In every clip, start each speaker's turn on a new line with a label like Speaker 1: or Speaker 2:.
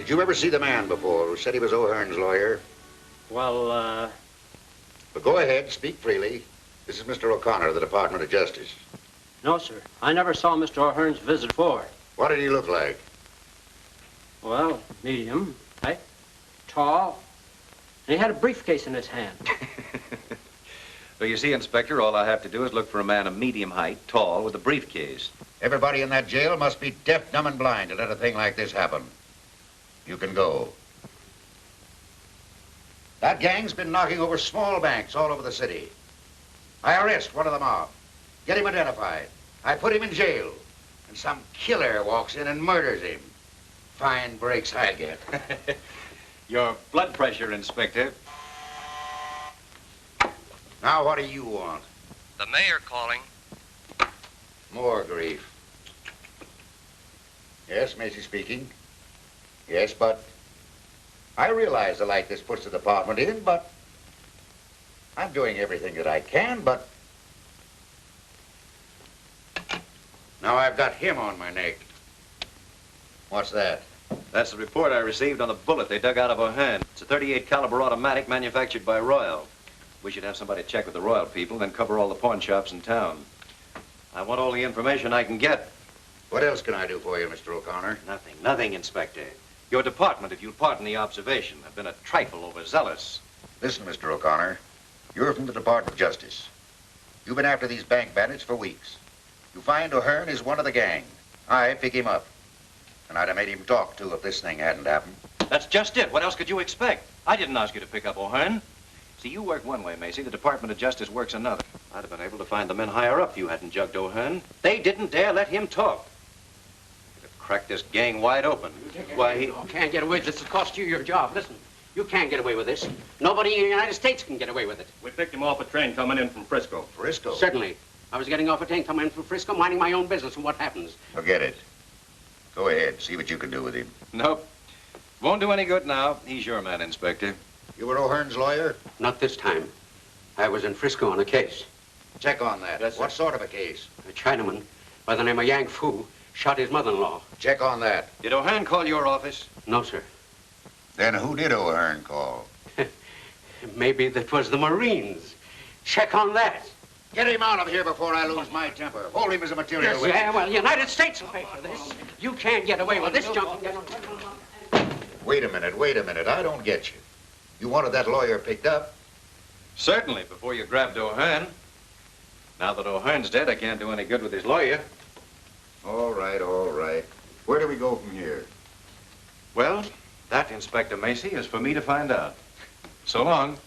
Speaker 1: Did you ever see the man before who said he was O'Hearn's lawyer?
Speaker 2: Well,
Speaker 1: But go ahead, speak freely. This is Mr. O'Connor of the Department of Justice.
Speaker 2: no, sir. I never saw Mr. O'Hearn's visit before.
Speaker 1: What did he look like?
Speaker 2: Well, medium, height, tall, and he had a briefcase in his hand.
Speaker 3: Well, you see, Inspector, all I have to do is look for a man of medium height, tall, with a briefcase.
Speaker 1: Everybody in that jail must be deaf, dumb, and blind to let a thing like this happen. You can go. That gang's been knocking over small banks all over the city. I arrest one of the mob, get him identified. I put him in jail, and some killer walks in and murders him. Fine breaks I get.
Speaker 3: Your blood pressure, Inspector.
Speaker 1: Now, what do you want?
Speaker 4: The mayor calling.
Speaker 1: More grief. Yes, Macy speaking. Yes, but I realize the light this puts the department in, but I'm doing everything that I can, but now I've got him on my neck. What's that?
Speaker 3: That's the report I received on the bullet they dug out of O'Hearn. It's a .38 caliber automatic manufactured by Royal. We should have somebody check with the Royal people, then cover all the pawn shops in town. I want all the information I can get.
Speaker 1: What else can I do for you, Mr. O'Connor?
Speaker 3: Nothing, Inspector. Your department, if you'll pardon the observation, have been a trifle overzealous.
Speaker 1: Listen, Mr. O'Connor, you're from the Department of Justice. You've been after these bank bandits for weeks. You find O'Hearn is one of the gang. I pick him up. And I'd have made him talk, too, if this thing hadn't happened.
Speaker 3: That's just it. What else could you expect? I didn't ask you to pick up O'Hearn. See, you work one way, Macy. The Department of Justice works another. I'd have been able to find the men higher up if you hadn't jugged O'Hearn. They didn't dare let him talk. Could have cracked this gang wide open. Why, he...
Speaker 2: You can't get away with this. It'll cost you your job. Listen, you can't get away with this. Nobody in the United States can get away with it.
Speaker 5: We picked him off a train coming in from Frisco.
Speaker 1: Frisco?
Speaker 2: Certainly. I was getting off a train coming in from Frisco, minding my own business, and what happens?
Speaker 1: Forget it. Go ahead, see what you can do with him.
Speaker 3: Nope. Won't do any good now. He's your man, Inspector.
Speaker 1: You were O'Hearn's lawyer?
Speaker 2: Not this time. I was in Frisco on a case.
Speaker 1: Check on that.
Speaker 2: Yes, sir.
Speaker 1: What sort of a case?
Speaker 2: A Chinaman by the name of Yang Fu shot his mother-in-law.
Speaker 1: Check on that.
Speaker 3: Did O'Hearn call your office?
Speaker 2: No, sir.
Speaker 1: Then who did O'Hearn call?
Speaker 2: Maybe that was the Marines. Check on that.
Speaker 1: Get him out of here before I lose my temper. Hold him as a material
Speaker 2: Yes,
Speaker 1: witness.
Speaker 2: yeah, well, the United States will pay for this. You can't get away with this junk.
Speaker 1: Wait a minute. I don't get you. You wanted that lawyer picked up?
Speaker 3: Certainly, before you grabbed O'Hearn. Now that O'Hearn's dead, I can't do any good with his lawyer.
Speaker 1: All right. Where do we go from here?
Speaker 3: Well, that, Inspector Macy, is for me to find out. So long.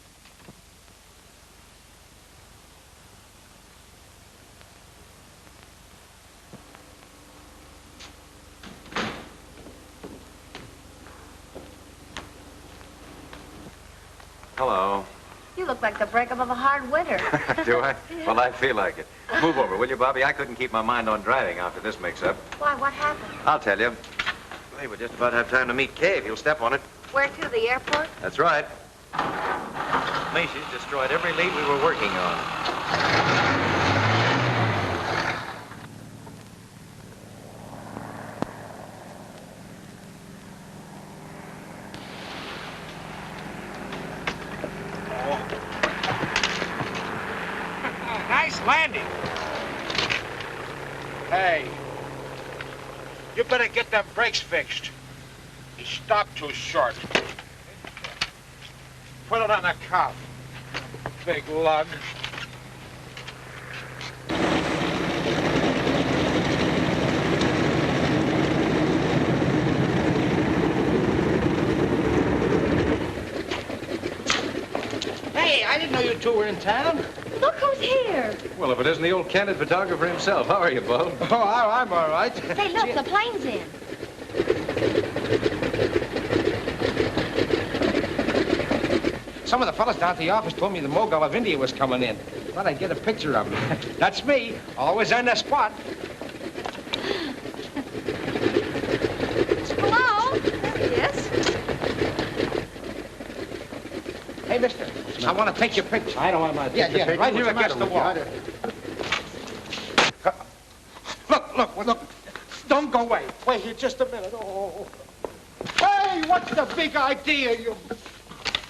Speaker 3: Hello.
Speaker 6: You look like the breakup of a hard winter.
Speaker 3: Do I? Well, I feel like it. Move over, will you, Bobby? I couldn't keep my mind on driving after this mix-up.
Speaker 6: Why, what happened?
Speaker 3: I'll tell you. Hey, we'll just about have time to meet Kay if you'll step on it.
Speaker 6: Where to, the airport?
Speaker 3: That's right. Macy's destroyed every lead we were working on.
Speaker 7: Nice landing. Hey, you better get them brakes fixed. You stopped too short. Put it on the cuff. Big lug. Hey, I didn't know you two were in town.
Speaker 6: Look who's here.
Speaker 3: Well, if it isn't the old candid photographer himself. How are you, Bub?
Speaker 7: Oh, I'm all right.
Speaker 6: Say, look, the plane's in.
Speaker 7: Some of the fellas down at the office told me the Mogul of India was coming in. Thought I'd get a picture of him. That's me, always on the spot.
Speaker 6: Hello? Yes?
Speaker 7: Hey, mister, I want to take your picture.
Speaker 2: I don't want my
Speaker 7: Yeah, right here against the wall. Look, don't go away. Wait here just a minute. Oh. Hey, What's the big idea, you...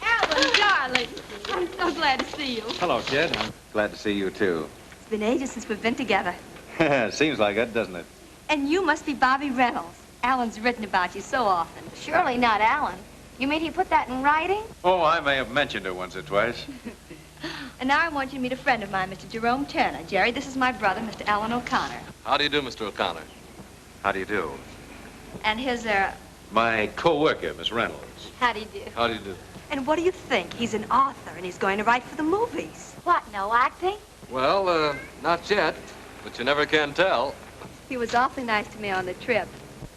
Speaker 6: Alan, darling. I'm so glad to see you.
Speaker 3: Hello, kid. I'm glad to see you, too.
Speaker 4: It's been ages since we've been together.
Speaker 3: Seems like it, doesn't it?
Speaker 4: And you must be Bobby Reynolds. Alan's written about you so often.
Speaker 6: Surely not Alan. You mean he put that in writing?
Speaker 3: Oh, I may have mentioned it once or twice.
Speaker 4: And now I want you to meet a friend of mine, Mr. Jerome Turner. Jerry, this is my brother, Mr. Alan O'Connor.
Speaker 8: How do you do, Mr. O'Connor?
Speaker 3: How do you do?
Speaker 4: And his,
Speaker 3: My co-worker, Miss Reynolds.
Speaker 6: How'd he do?
Speaker 8: How do you do?
Speaker 4: and what do you think? He's an author, and he's going to write for the movies.
Speaker 6: What, no acting?
Speaker 8: Well, not yet, but you never can tell.
Speaker 4: He was awfully nice to me on the trip.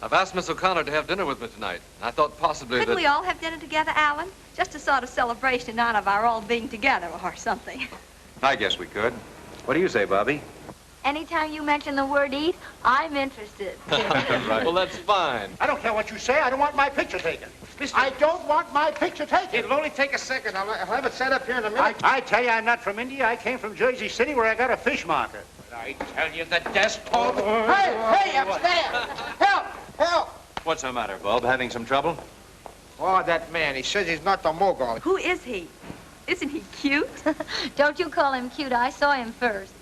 Speaker 8: I've asked Miss O'Connor to have dinner with me tonight. I thought possibly
Speaker 4: Couldn't
Speaker 8: that...
Speaker 4: we all have dinner together, Alan? Just a sort of celebration in honor of our all being together or something.
Speaker 3: I guess we could. What do you say, Bobby?
Speaker 6: Anytime you mention the word eat, I'm interested.
Speaker 8: Right. Well, that's fine.
Speaker 7: I don't care what you say. I don't want my picture taken. I don't want my picture taken. It'll only take a second. I'll have it set up here in a minute.
Speaker 1: I tell you, I'm not from India. I came from Jersey City where I got a fish market.
Speaker 7: I tell you, the desk told... Hey, upstairs! Help! Help!
Speaker 3: What's the matter, Bob? Having some trouble?
Speaker 7: Oh, that man. He says he's not the mogul.
Speaker 4: Who is he? Isn't he cute?
Speaker 6: Don't you call him cute. I saw him first.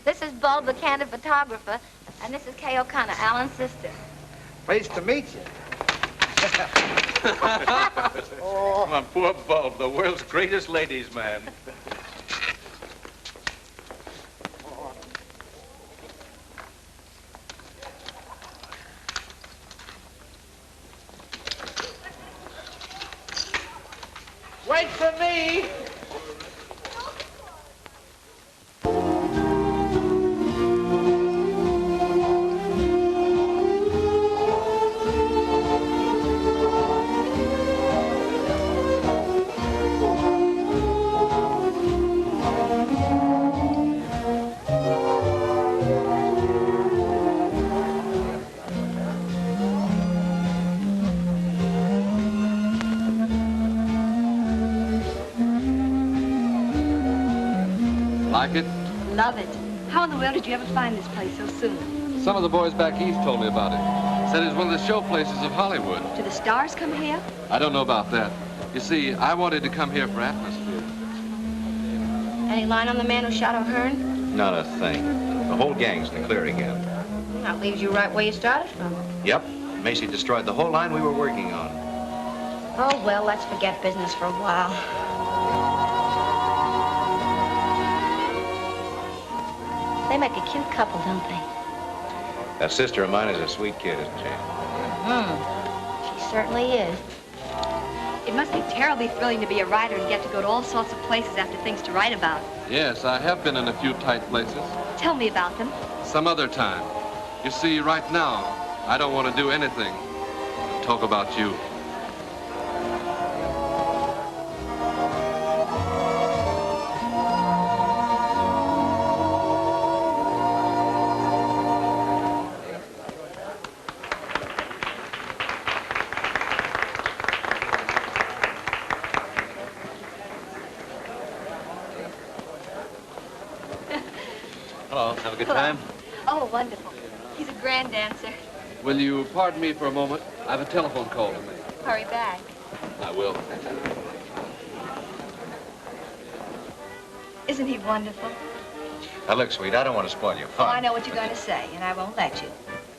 Speaker 6: This is Bulb, the candid photographer, and this is Kay O'Connor, Alan's sister.
Speaker 7: Pleased to meet you.
Speaker 3: Oh, my poor Bulb, the world's greatest ladies' man.
Speaker 7: Wait for me!
Speaker 8: Like it?
Speaker 4: Love it. How in the world did you ever find this place so soon?
Speaker 8: Some of the boys back east told me about it. Said it was one of the show places of Hollywood.
Speaker 4: Do the stars come here?
Speaker 8: I don't know about that. You see, I wanted to come here for atmosphere.
Speaker 6: Any line on the man who shot O'Hearn?
Speaker 3: Not a thing. The whole gang's in the clear again.
Speaker 6: That leaves you right where you started from.
Speaker 3: Yep. Macy destroyed the whole line we were working on.
Speaker 6: Oh, well, let's forget business for a while. They make a cute couple, don't they?
Speaker 3: That sister of mine is a sweet kid, isn't she?
Speaker 6: She certainly is.
Speaker 4: It must be terribly thrilling to be a writer and get to go to all sorts of places after things to write about.
Speaker 8: Yes, I have been in a few tight places.
Speaker 4: Tell me about them.
Speaker 8: Some other time. You see, right now, I don't want to do anything but talk about you.
Speaker 3: Hello. Have a good
Speaker 4: Hello.
Speaker 3: time?
Speaker 4: Oh, wonderful. He's a grand dancer.
Speaker 8: Will you pardon me for a moment? I have a telephone call to make.
Speaker 4: Hurry back.
Speaker 8: I will.
Speaker 4: Isn't he wonderful?
Speaker 3: Now, look, sweet, I don't want to spoil your
Speaker 4: Oh,
Speaker 3: fun.
Speaker 4: I know what you're going to say, and I won't let you.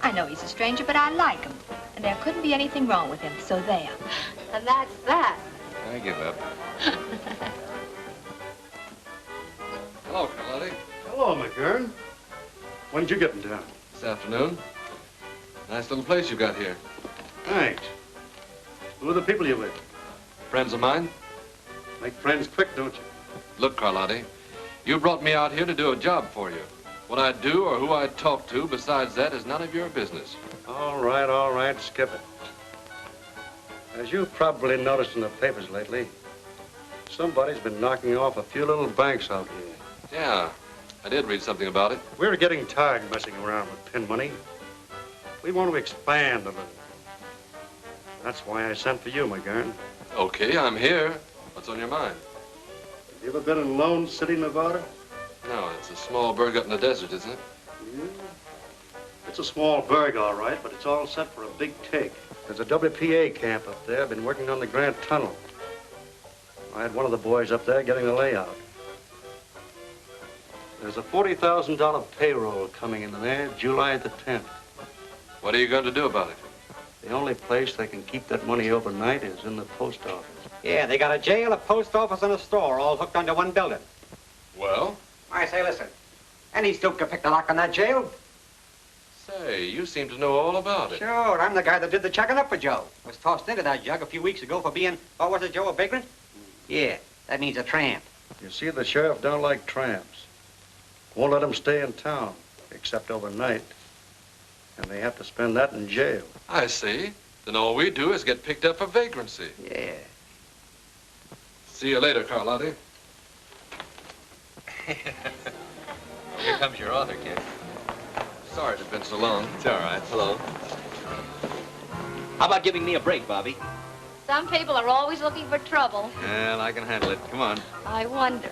Speaker 4: I know he's a stranger, but I like him. And there couldn't be anything wrong with him, so there.
Speaker 6: And that's that.
Speaker 3: I give up.
Speaker 8: Hello, Carlotti.
Speaker 9: Hello, McGurn. When did you get in town?
Speaker 8: This afternoon. Nice little place you've got here.
Speaker 9: Thanks. Who are the people you with?
Speaker 8: Friends of mine?
Speaker 9: Make friends quick, don't you?
Speaker 8: Look, Carlotti, you brought me out here to do a job for you. What I'd do or who I'd talk to besides that is none of your business.
Speaker 9: All right, skip it. As you've probably noticed in the papers lately, somebody's been knocking off a few little banks out here.
Speaker 8: Yeah, I did read something about it.
Speaker 9: We're getting tired messing around with pin money. We want to expand a little. That's why I sent for you, McGurn.
Speaker 8: Okay, I'm here. What's on your mind?
Speaker 9: Have you ever been in Lone City, Nevada?
Speaker 8: No, it's a small burg up in the desert, isn't it?
Speaker 9: Yeah. It's It's a small burg, all right, but it's all set for a big take. There's a WPA camp up there. Been working on the Grant Tunnel. I had one of the boys up there getting the layout. There's a $40,000 payroll coming in there July the 10th.
Speaker 8: What are you going to do about it?
Speaker 9: The only place they can keep that money overnight is in the post office.
Speaker 10: Yeah, they got a jail, a post office, and a store all hooked onto one building.
Speaker 8: Well?
Speaker 10: I say, listen. Any stoop could pick the lock on that jail.
Speaker 8: Say, you seem to know all about it.
Speaker 10: Sure, I'm the guy that did the checking up for Joe. Was tossed into that jug a few weeks ago for being, what was it, Joe, a vagrant? Yeah, that means a tramp.
Speaker 9: You see, the sheriff don't like tramps. Won't let them stay in town, except overnight. And they have to spend that in jail.
Speaker 8: I see. Then all we do is get picked up for vagrancy.
Speaker 10: Yeah.
Speaker 8: See you later, Carlotti.
Speaker 3: Here comes your author, kid.
Speaker 8: Sorry it's been so long.
Speaker 3: It's all right. Hello. How about giving me a break, Bobby?
Speaker 6: Some people are always looking for trouble.
Speaker 3: Well, I can handle it. Come on.
Speaker 6: I wonder.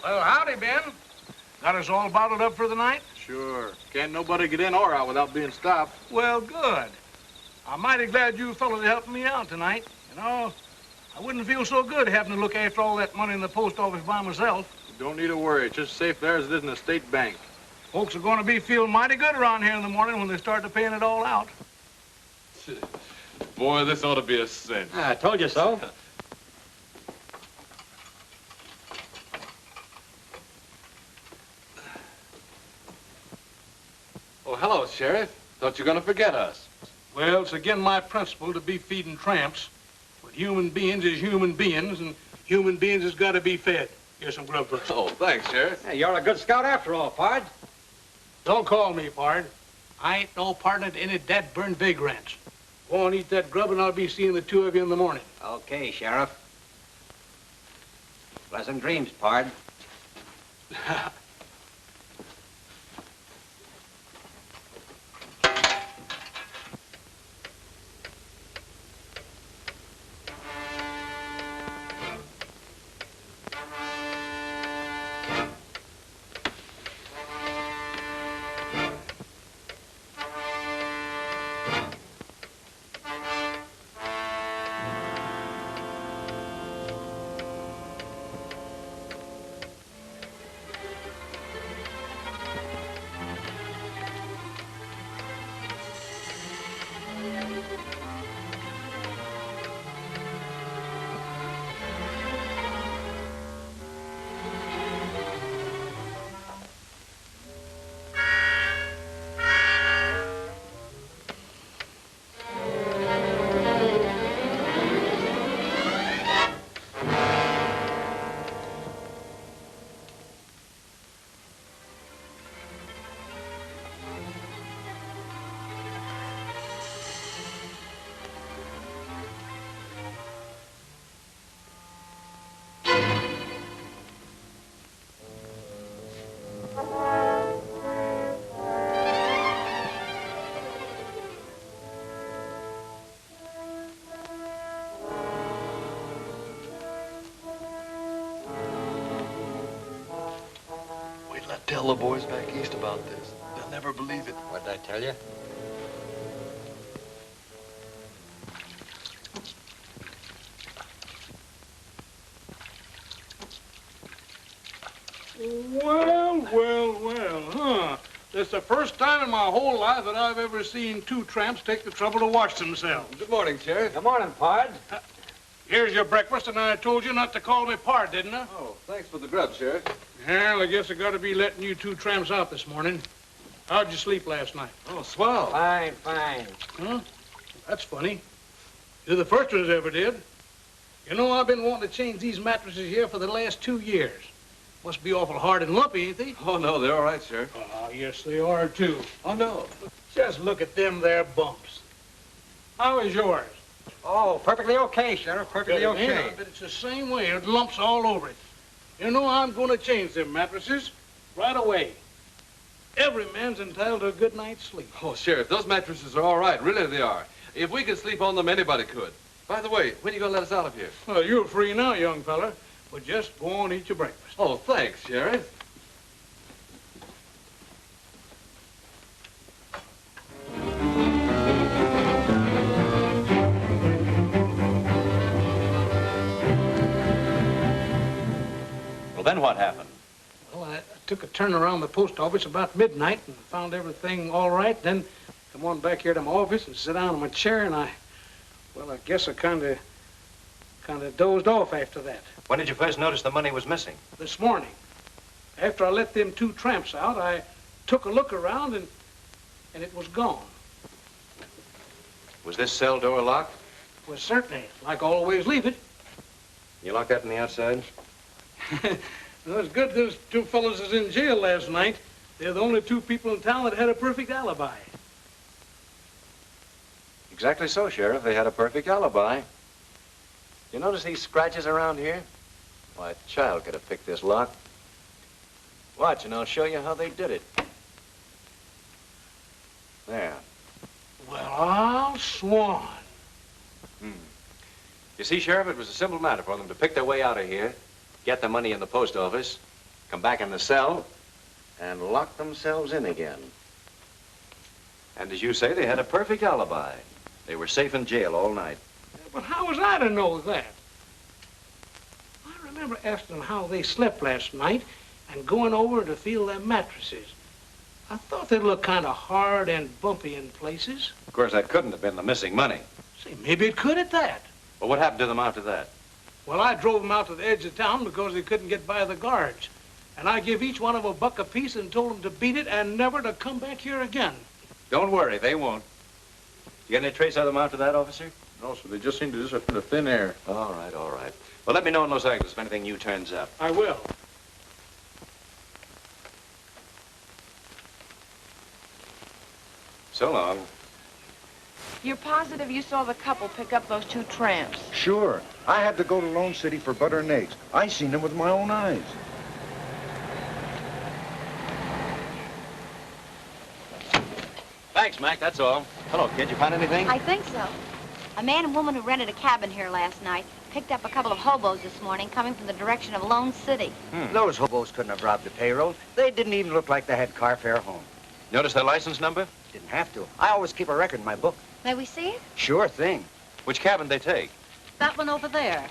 Speaker 11: Well, howdy, Ben. Got us all bottled up for the night?
Speaker 5: Sure. Can't nobody get in or out without being stopped.
Speaker 11: Well, good. I'm mighty glad you fellas are helping me out tonight. You know, I wouldn't feel so good having to look after all that money in the post office by myself.
Speaker 5: You don't need to worry. It's just safe there as it is in the state bank.
Speaker 11: Folks are going to be feeling mighty good around here in the morning when they start to paying it all out.
Speaker 8: Boy, this ought to be a cinch.
Speaker 10: I told you so.
Speaker 8: Oh, hello, Sheriff. Thought you were going to forget us.
Speaker 11: Well, it's again my principle to be feeding tramps. But human beings is human beings, and human beings has got to be fed. Here's some grub for us.
Speaker 8: Oh, thanks, Sheriff.
Speaker 10: Hey, you're a good scout after all, Pard.
Speaker 11: Don't call me, Pard. I ain't no partner to any dead-burned vagrants. Go on, eat that grub, and I'll be seeing the two of you in the morning.
Speaker 10: Okay, Sheriff. Pleasant dreams, Pard.
Speaker 8: Tell the boys back east about this. They'll never believe it.
Speaker 10: What'd I tell you?
Speaker 11: Well, huh? That's the first time in my whole life that I've ever seen two tramps take the trouble to wash themselves.
Speaker 8: Good morning, Sheriff.
Speaker 10: Good morning, Pard.
Speaker 11: Here's your breakfast, and I told you not to call me Pard, didn't I?
Speaker 8: Oh, thanks for the grub, Sheriff.
Speaker 11: Well, I guess I got to be letting you two tramps out this morning. How'd you sleep last night?
Speaker 8: Oh, swell.
Speaker 10: Fine, fine.
Speaker 11: Huh? That's funny. You're the first ones ever did. You know, I've been wanting to change these mattresses here for the last 2 years. Must be awful hard and lumpy, ain't they?
Speaker 8: Oh, no, they're all right, Sheriff.
Speaker 11: Oh, yes, they are, too.
Speaker 8: Oh, no.
Speaker 11: Just look at them there bumps. How is yours?
Speaker 10: Oh, perfectly okay, Sheriff. Perfectly
Speaker 11: Yeah,
Speaker 10: okay.
Speaker 11: but it's the same way. It lumps all over it. You know, I'm going to change them mattresses. right away. Every man's entitled to a good night's sleep.
Speaker 8: Oh, Sheriff, those mattresses are all right. Really, they are. If we could sleep on them, anybody could. By the way, when are you going to let us out of here?
Speaker 11: Well, you're free now, young fella, but just go on and eat your breakfast.
Speaker 8: Oh, thanks, Sheriff.
Speaker 3: Well, then what happened?
Speaker 11: Well, I took a turn around the post office about midnight and found everything all right. Then come on back here to my office and sit down in my chair, and I guess I kind of dozed off after that.
Speaker 3: When did you first notice the money was missing?
Speaker 11: This morning, after I let them 2 tramps out, I took a look around, and it was gone.
Speaker 3: Was this cell door locked?
Speaker 11: Well, certainly, like I always leave it.
Speaker 3: You locked that on the outside?
Speaker 11: Well, it's good those 2 fellows is in jail last night. They're the only 2 people in town that had a perfect alibi.
Speaker 3: Exactly so, Sheriff. They had a perfect alibi. You notice these scratches around here? Why, a child could have picked this lock. Watch, and I'll show you how they did it. There.
Speaker 11: Well, I'll swan.
Speaker 3: You see, Sheriff, it was a simple matter for them to pick their way out of here, get the money in the post office, come back in the cell, and lock themselves in again. And as you say, they had a perfect alibi. They were safe in jail all night.
Speaker 11: But how was I to know that? I remember asking them how they slept last night and going over to feel their mattresses. I thought they looked kind of hard and bumpy in places.
Speaker 3: Of course, that couldn't have been the missing money.
Speaker 11: Say, maybe it could at that.
Speaker 3: But what happened to them after that?
Speaker 11: Well, I drove them out to the edge of town because they couldn't get by the guards. And I give each one of them $1 apiece and told them to beat it and never to come back here again.
Speaker 3: Don't worry, they won't. You get any trace of them after that, officer?
Speaker 5: No, sir, they just seem to disappear into thin air.
Speaker 3: All right, all right. Well, let me know in Los Angeles if anything new turns up.
Speaker 11: I will.
Speaker 3: So long.
Speaker 12: You're positive you saw the couple pick up those 2 tramps?
Speaker 13: Sure. I had to go to Lone City for butter and eggs. I seen them with my own eyes.
Speaker 3: Thanks, Mac, that's all. Hello, kid, you found anything?
Speaker 6: I think so. A man and woman who rented a cabin here last night picked up a couple of hobos this morning coming from the direction of Lone City.
Speaker 10: Those hobos couldn't have robbed the payroll. They didn't even look like they had car fare home.
Speaker 3: Notice their license number?
Speaker 10: Didn't have to. I always keep a record in my book.
Speaker 6: May we see it?
Speaker 10: Sure thing.
Speaker 3: Which cabin they take?
Speaker 12: That one over there.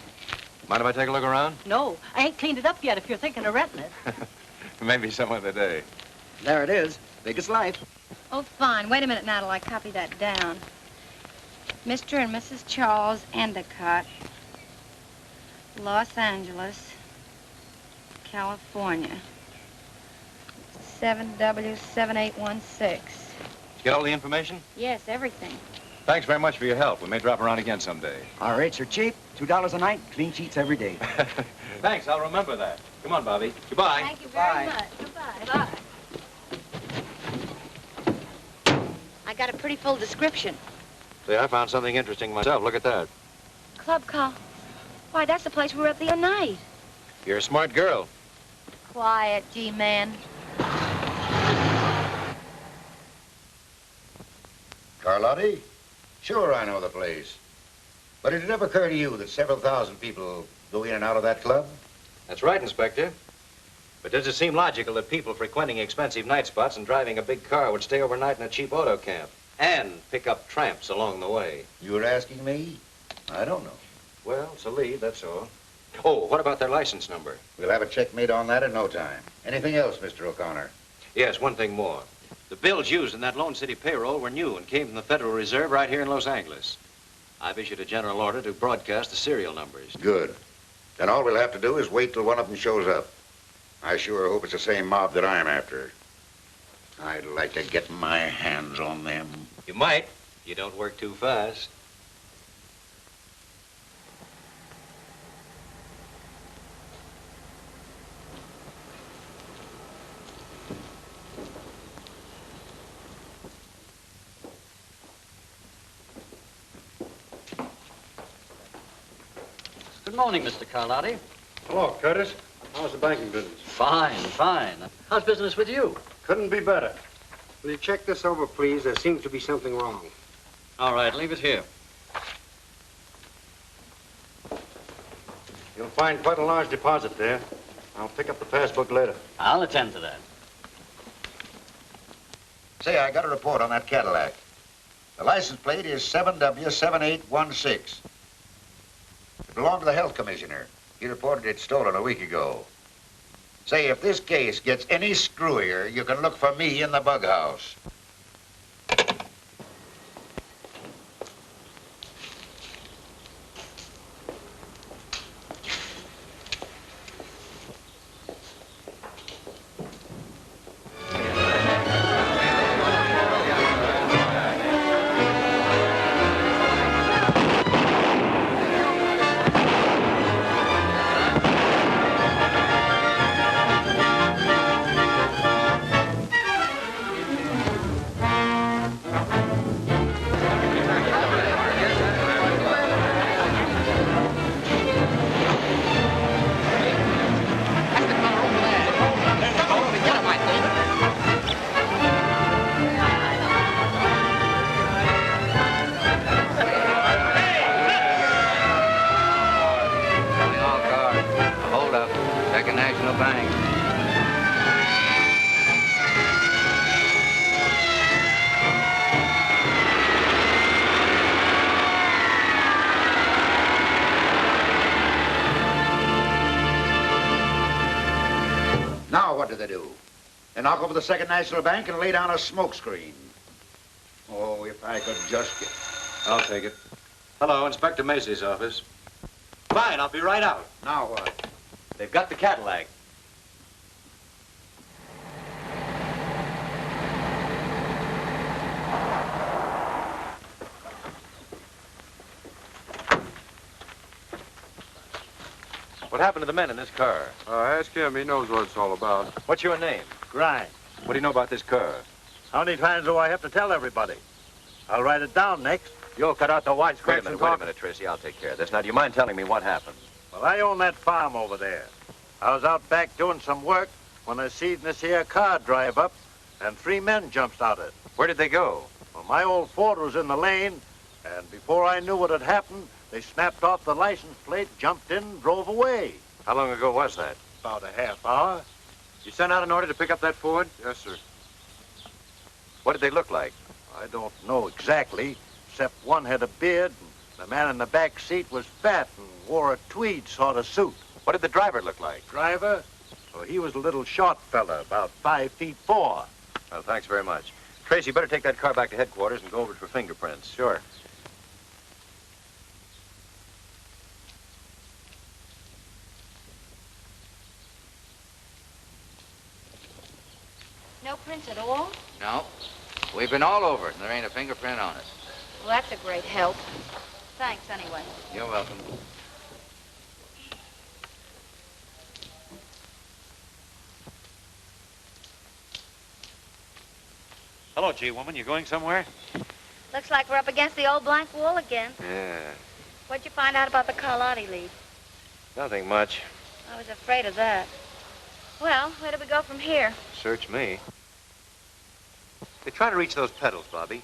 Speaker 3: Mind if I take a look around?
Speaker 12: No, I ain't cleaned it up yet if you're thinking of renting it.
Speaker 3: Maybe some other day.
Speaker 10: There it is. Big as life.
Speaker 6: Oh, fine. Wait a minute now till I copy that down. Mr. and Mrs. Charles Endicott, Los Angeles, California. 7W7816.
Speaker 3: Did you get all the information?
Speaker 6: Yes, everything.
Speaker 3: Thanks very much for your help. We may drop around again someday.
Speaker 10: Our rates are cheap. $2 a night. Clean sheets every day.
Speaker 3: Thanks, I'll remember that. Come on, Bobby. Goodbye.
Speaker 6: Thank you very much. Goodbye. Bye. I got a pretty full description.
Speaker 3: See, I found something interesting myself. Look at that.
Speaker 6: Club call. Why, that's the place we were at the other night.
Speaker 3: You're a smart girl.
Speaker 6: Quiet, G-man.
Speaker 1: Carlotti? Sure, I know the place. But did it ever occur to you that several thousand people go in and out of that club?
Speaker 3: That's right, Inspector. But does it seem logical that people frequenting expensive night spots and driving a big car would stay overnight in a cheap auto camp and pick up tramps along the way?
Speaker 1: You were asking me? I don't know.
Speaker 3: Well, it's a lead, that's all. Oh, what about their license number?
Speaker 1: We'll have a check made on that in no time. Anything else, Mr. O'Connor?
Speaker 3: Yes, one thing more. The bills used in that Lone City payroll were new and came from the Federal Reserve right here in Los Angeles. I've issued a general order to broadcast the serial numbers.
Speaker 1: Good. Then all we'll have to do is wait till one of them shows up. I sure hope it's the same mob that I'm after. I'd like to get my hands on them.
Speaker 3: You might. You don't work too fast.
Speaker 10: Good morning, Mr. Carlotti.
Speaker 9: Hello, Curtis. How's the banking business?
Speaker 10: Fine, fine. How's business with you?
Speaker 9: Couldn't be better.
Speaker 14: Will you check this over, please? There seems to be something wrong.
Speaker 3: All right, leave it here.
Speaker 9: You'll find quite a large deposit there. I'll pick up the passbook later.
Speaker 10: I'll attend to that.
Speaker 1: Say, I got a report on that Cadillac. The license plate is 7W7816. It belonged to the health commissioner. He reported it stolen a week ago. Say, if this case gets any screwier, you can look for me in the bug house. What did they do? They knock over the Second National Bank and lay down a smoke screen. Oh, if I could just get...
Speaker 3: I'll take it. Hello, Inspector Macy's office. Fine, I'll be right out.
Speaker 1: Now what?
Speaker 3: They've got the Cadillac. What happened to the men in this car?
Speaker 5: Ask him. He knows what it's all about.
Speaker 3: What's your name?
Speaker 15: Grimes.
Speaker 3: What do you know about this car?
Speaker 15: How many times do I have to tell everybody? I'll write it down next. You'll cut out the white
Speaker 3: Wait
Speaker 15: scratch
Speaker 3: a
Speaker 15: and
Speaker 3: minute,
Speaker 15: talk.
Speaker 3: Tracy. I'll take care of this. Now, do you mind telling me what happened?
Speaker 15: Well, I own that farm over there. I was out back doing some work when I seen this here car drive up, and 3 men jumps out of it.
Speaker 3: Where did they go?
Speaker 15: Well, my old Ford was in the lane, and before I knew what had happened, they snapped off the license plate, jumped in, and drove away.
Speaker 3: How long ago was that?
Speaker 15: About a half hour.
Speaker 3: You sent out an order to pick up that Ford?
Speaker 5: Yes, sir.
Speaker 3: What did they look like?
Speaker 15: I don't know exactly, except one had a beard, and the man in the back seat was fat and wore a tweed sort of suit.
Speaker 3: What did the driver look like?
Speaker 15: Driver? Oh, he was a little short fella, about 5'4".
Speaker 3: Well, thanks very much. Tracy, you better take that car back to headquarters and go over it for fingerprints.
Speaker 10: Sure.
Speaker 6: No prints at all?
Speaker 16: No. We've been all over it, and there ain't a fingerprint on it.
Speaker 6: Well, that's a great help. Thanks, anyway.
Speaker 16: You're welcome.
Speaker 3: Hello, G-woman. You going somewhere?
Speaker 6: Looks like we're up against the old blank wall again.
Speaker 3: Yeah.
Speaker 6: What'd you find out about the Carlotti lead?
Speaker 3: Nothing much.
Speaker 6: I was afraid of that. Well, where do we go from here?
Speaker 3: Search me. Hey, try to reach those pedals, Bobby.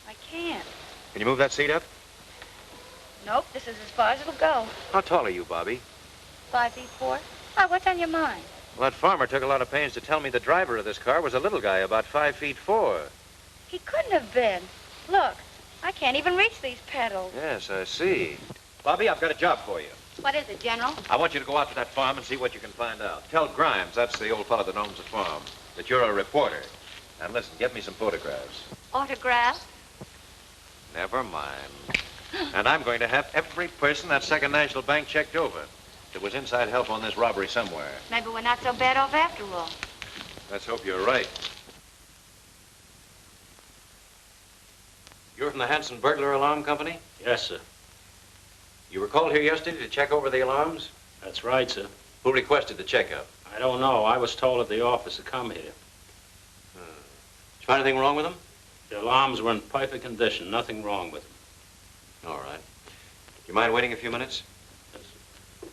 Speaker 6: I can't.
Speaker 3: Can you move that seat up?
Speaker 6: Nope, this is as far as it'll go.
Speaker 3: How tall are you, Bobby?
Speaker 6: 5'4". Oh, what's on your mind?
Speaker 3: Well, that farmer took a lot of pains to tell me the driver of this car was a little guy, about 5'4".
Speaker 6: He couldn't have been. Look, I can't even reach these pedals.
Speaker 3: Yes, I see. Bobby, I've got a job for you.
Speaker 6: What is it, General?
Speaker 3: I want you to go out to that farm and see what you can find out. Tell Grimes, that's the old fellow that owns the farm, that you're a reporter. And listen, get me some photographs.
Speaker 6: Autographs?
Speaker 3: Never mind. And I'm going to have every person that Second National Bank checked over. There was inside help on this robbery somewhere.
Speaker 6: Maybe we're not so bad off after all.
Speaker 3: Let's hope you're right. You're from the Hanson Burglar Alarm Company?
Speaker 17: Yes, sir.
Speaker 3: You were called here yesterday to check over the alarms?
Speaker 17: That's right, sir.
Speaker 3: Who requested the checkup?
Speaker 17: I don't know. I was told at the office to come here.
Speaker 3: Did you find anything wrong with them?
Speaker 17: The alarms were in perfect condition. Nothing wrong with them.
Speaker 3: All right. Do you mind waiting a few minutes?
Speaker 17: Yes, sir.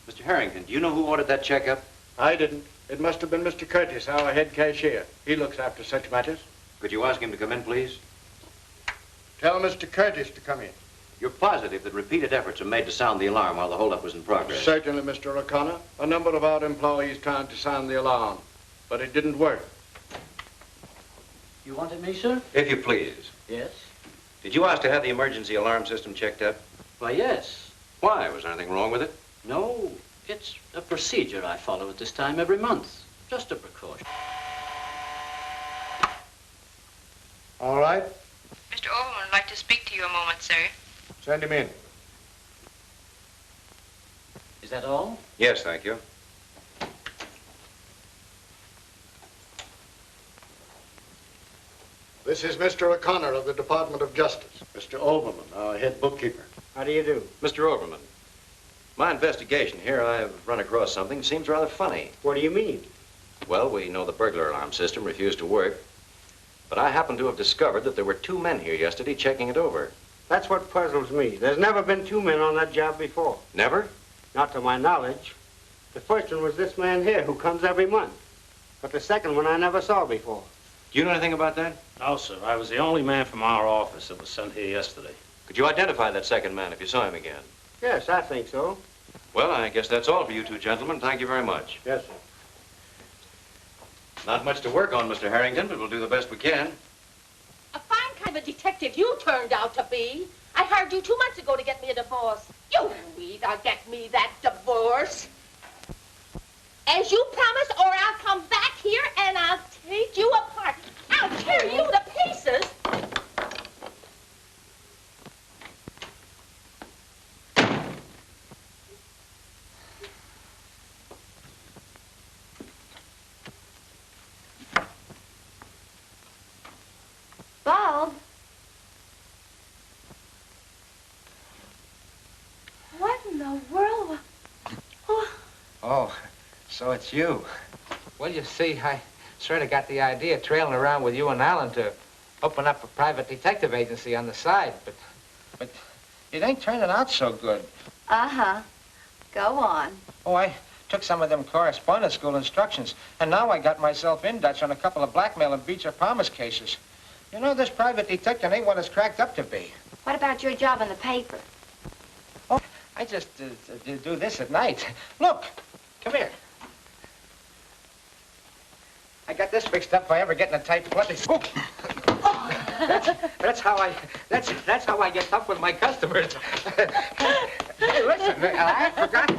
Speaker 3: Mr. Harrington, do you know who ordered that checkup?
Speaker 15: I didn't. It must have been Mr. Curtis, our head cashier. He looks after such matters.
Speaker 3: Could you ask him to come in, please?
Speaker 15: Tell Mr. Curtis to come in.
Speaker 3: You're positive that repeated efforts were made to sound the alarm while the holdup was in progress?
Speaker 15: Certainly, Mr. O'Connor. A number of our employees tried to sound the alarm, but it didn't work.
Speaker 2: You wanted me, sir?
Speaker 3: If you please.
Speaker 2: Yes.
Speaker 3: Did you ask to have the emergency alarm system checked up?
Speaker 2: Why, yes.
Speaker 3: Why? Was there anything wrong with it?
Speaker 2: No, it's a procedure I follow at this time every month. Just a precaution.
Speaker 15: All right.
Speaker 12: Mr. Overman would like to speak to you a moment, sir.
Speaker 15: Send him in.
Speaker 2: Is that all?
Speaker 3: Yes, thank you.
Speaker 15: This is Mr. O'Connor of the Department of Justice. Mr. Overman, our head bookkeeper.
Speaker 14: How do you do?
Speaker 3: Mr. Overman, my investigation here, I've run across something that seems rather funny.
Speaker 14: What do you mean?
Speaker 3: Well, we know the burglar alarm system refused to work, but I happen to have discovered that there were 2 men here yesterday checking it over.
Speaker 14: That's what puzzles me. There's never been 2 men on that job before.
Speaker 3: Never?
Speaker 14: Not to my knowledge. The first one was this man here who comes every month. But the second one I never saw before.
Speaker 3: Do you know anything about that?
Speaker 17: No, sir. I was the only man from our office that was sent here yesterday.
Speaker 3: Could you identify that second man if you saw him again?
Speaker 14: Yes, I think so.
Speaker 3: Well, I guess that's all for you 2 gentlemen. Thank you very much.
Speaker 14: Yes, sir.
Speaker 3: Not much to work on, Mr. Harrington, but we'll do the best we can.
Speaker 18: A fine kind of a detective you turned out to be. I hired you 2 months ago to get me a divorce. You either get me that divorce, as you promised, or I'll come back here and I'll take you apart. I'll tear you to pieces.
Speaker 6: Bulb? What in the world?
Speaker 7: Oh, so it's you. Well, you see, I sort of got the idea trailing around with you and Alan to open up a private detective agency on the side, but it ain't turning out so good.
Speaker 6: Uh-huh. Go on.
Speaker 7: Oh, I took some of them correspondence school instructions, and now I got myself in Dutch on a couple of blackmail and breach of promise cases. You know, this private detective ain't what it's cracked up to be.
Speaker 6: What about your job in the paper?
Speaker 7: Oh, I just do this at night. Look, come here. I got this fixed up if I ever get in a tight place. Oh. That's how I get tough with my customers. Hey, listen, I forgot.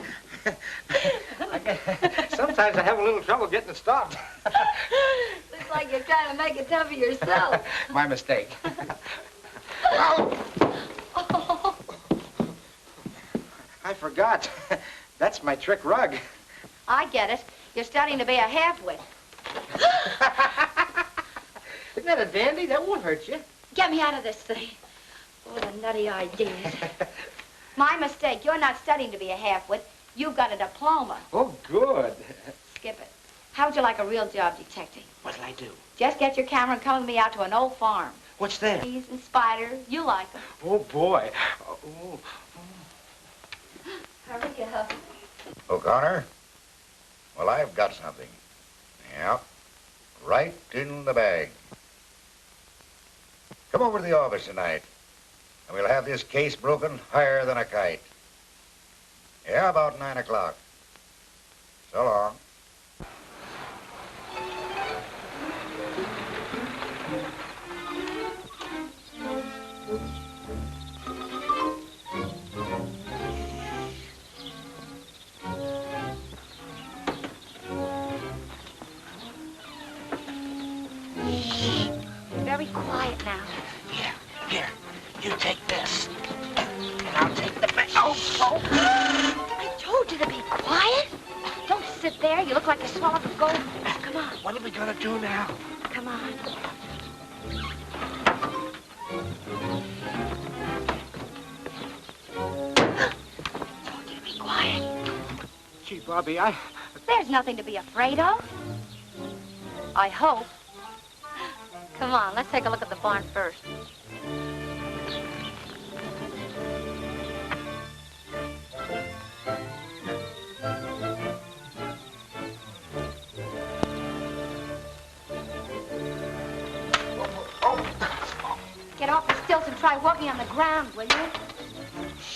Speaker 7: Sometimes I have a little trouble getting it stopped.
Speaker 6: Looks like you're trying to make it tough for yourself.
Speaker 7: My mistake.
Speaker 6: Oh.
Speaker 7: I forgot. That's my trick rug.
Speaker 6: I get it. You're starting to be a half-wit.
Speaker 7: Isn't that a dandy? That won't hurt you.
Speaker 6: Get me out of this thing. Oh, the nutty ideas. My mistake. You're not studying to be a half-wit. You've got a diploma.
Speaker 7: Oh, good.
Speaker 6: Skip it. How would you like a real job detecting?
Speaker 7: What'll I do?
Speaker 6: Just get your camera and come with me out to an old farm.
Speaker 7: What's that?
Speaker 6: Bees and spiders. You like them.
Speaker 7: Oh, boy. Oh.
Speaker 6: Hurry up.
Speaker 1: O'Connor? Well, I've got something. Yeah. Right in the bag. Come over to the office tonight, and we'll have this case broken higher than a kite. Yeah, about 9 o'clock. So long.
Speaker 6: Very quiet now.
Speaker 7: Here, you take this, and I'll take the bag. Oh.
Speaker 6: I told you to be quiet. Don't sit there. You look like you swallowed a gold. Come on.
Speaker 7: What are we gonna do now?
Speaker 6: Come on. Told you to be quiet.
Speaker 7: Gee, Bobby,
Speaker 6: There's nothing to be afraid of. I hope. Come on, let's take a look at the barn first. try walking on the ground, will you?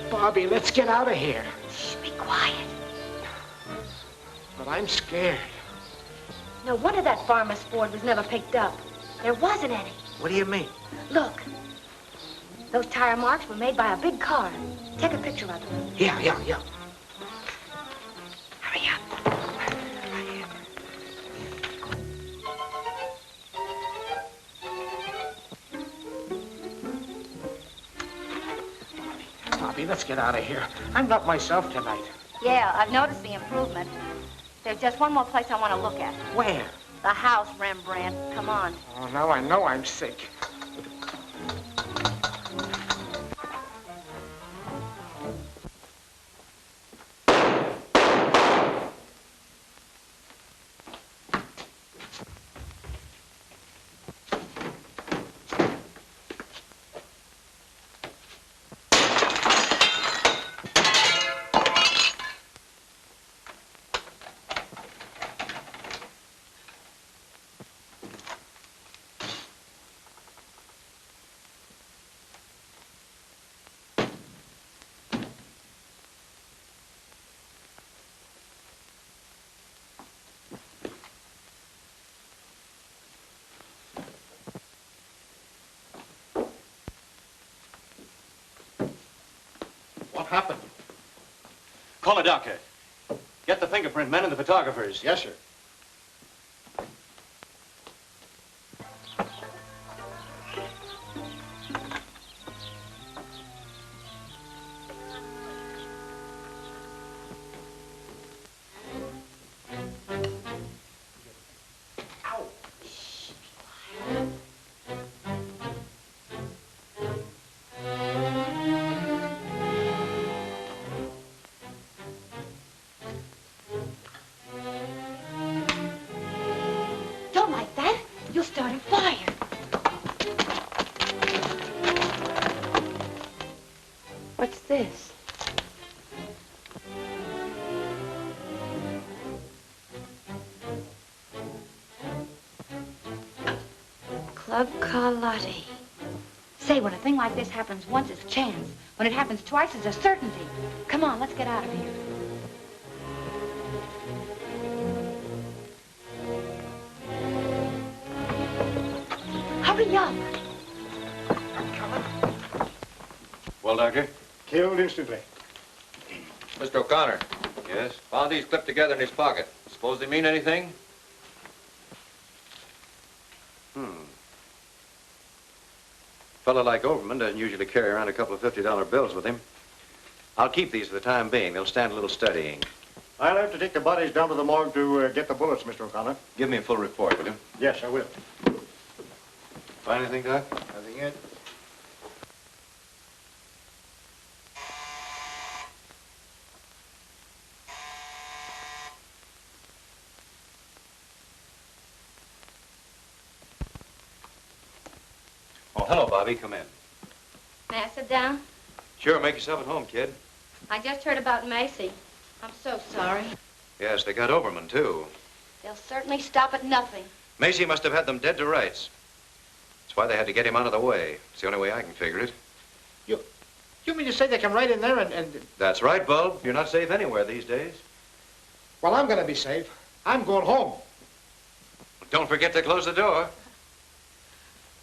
Speaker 11: Bobby, let's get out of here.
Speaker 6: Shh, be quiet.
Speaker 11: But I'm scared.
Speaker 6: No wonder that farmer's Ford was never picked up. There wasn't any.
Speaker 11: What do you mean?
Speaker 6: Look. Those tire marks were made by a big car. Take a picture of them.
Speaker 11: Yeah.
Speaker 6: Hurry up.
Speaker 11: Bobby, let's get out of here. I'm not myself tonight.
Speaker 6: Yeah, I've noticed the improvement. There's just one more place I want to look at.
Speaker 11: Where?
Speaker 6: The house, Rembrandt. Come on.
Speaker 11: Oh, now I know I'm sick.
Speaker 3: What happened? Call a doctor. Get the fingerprint men and the photographers.
Speaker 9: Yes, sir.
Speaker 6: Don't like that. You'll start a fire. What's this? Club Carlotti. Say, when a thing like this happens once, it's chance. When it happens twice, it's a certainty. Come on, let's get out of here. Hurry up.
Speaker 3: Well, Doctor?
Speaker 9: Killed instantly.
Speaker 8: Mr. O'Connor,
Speaker 3: Yes?
Speaker 8: found these clipped together in his pocket. Suppose they mean anything?
Speaker 3: A fellow like Overman doesn't usually carry around a couple of $50 bills with him. I'll keep these for the time being. They'll stand a little studying.
Speaker 9: I'll have to take the bodies down to the morgue to get the bullets, Mr. O'Connor.
Speaker 3: Give me a full report, will you?
Speaker 9: Yes, I will.
Speaker 3: Find anything, Doc?
Speaker 9: Nothing yet.
Speaker 3: Oh, hello, Bobby. Come in.
Speaker 6: May I sit down?
Speaker 3: Sure, make yourself at home, kid.
Speaker 6: I just heard about Macy. I'm so sorry.
Speaker 3: Yes, they got Overman, too.
Speaker 6: They'll certainly stop at nothing.
Speaker 3: Macy must have had them dead to rights. That's why they had to get him out of the way. It's the only way I can figure it.
Speaker 11: You mean to say they come right in there and...
Speaker 3: That's right, Bulb. You're not safe anywhere these days.
Speaker 11: Well, I'm going to be safe. I'm going home.
Speaker 3: Don't forget to close the door.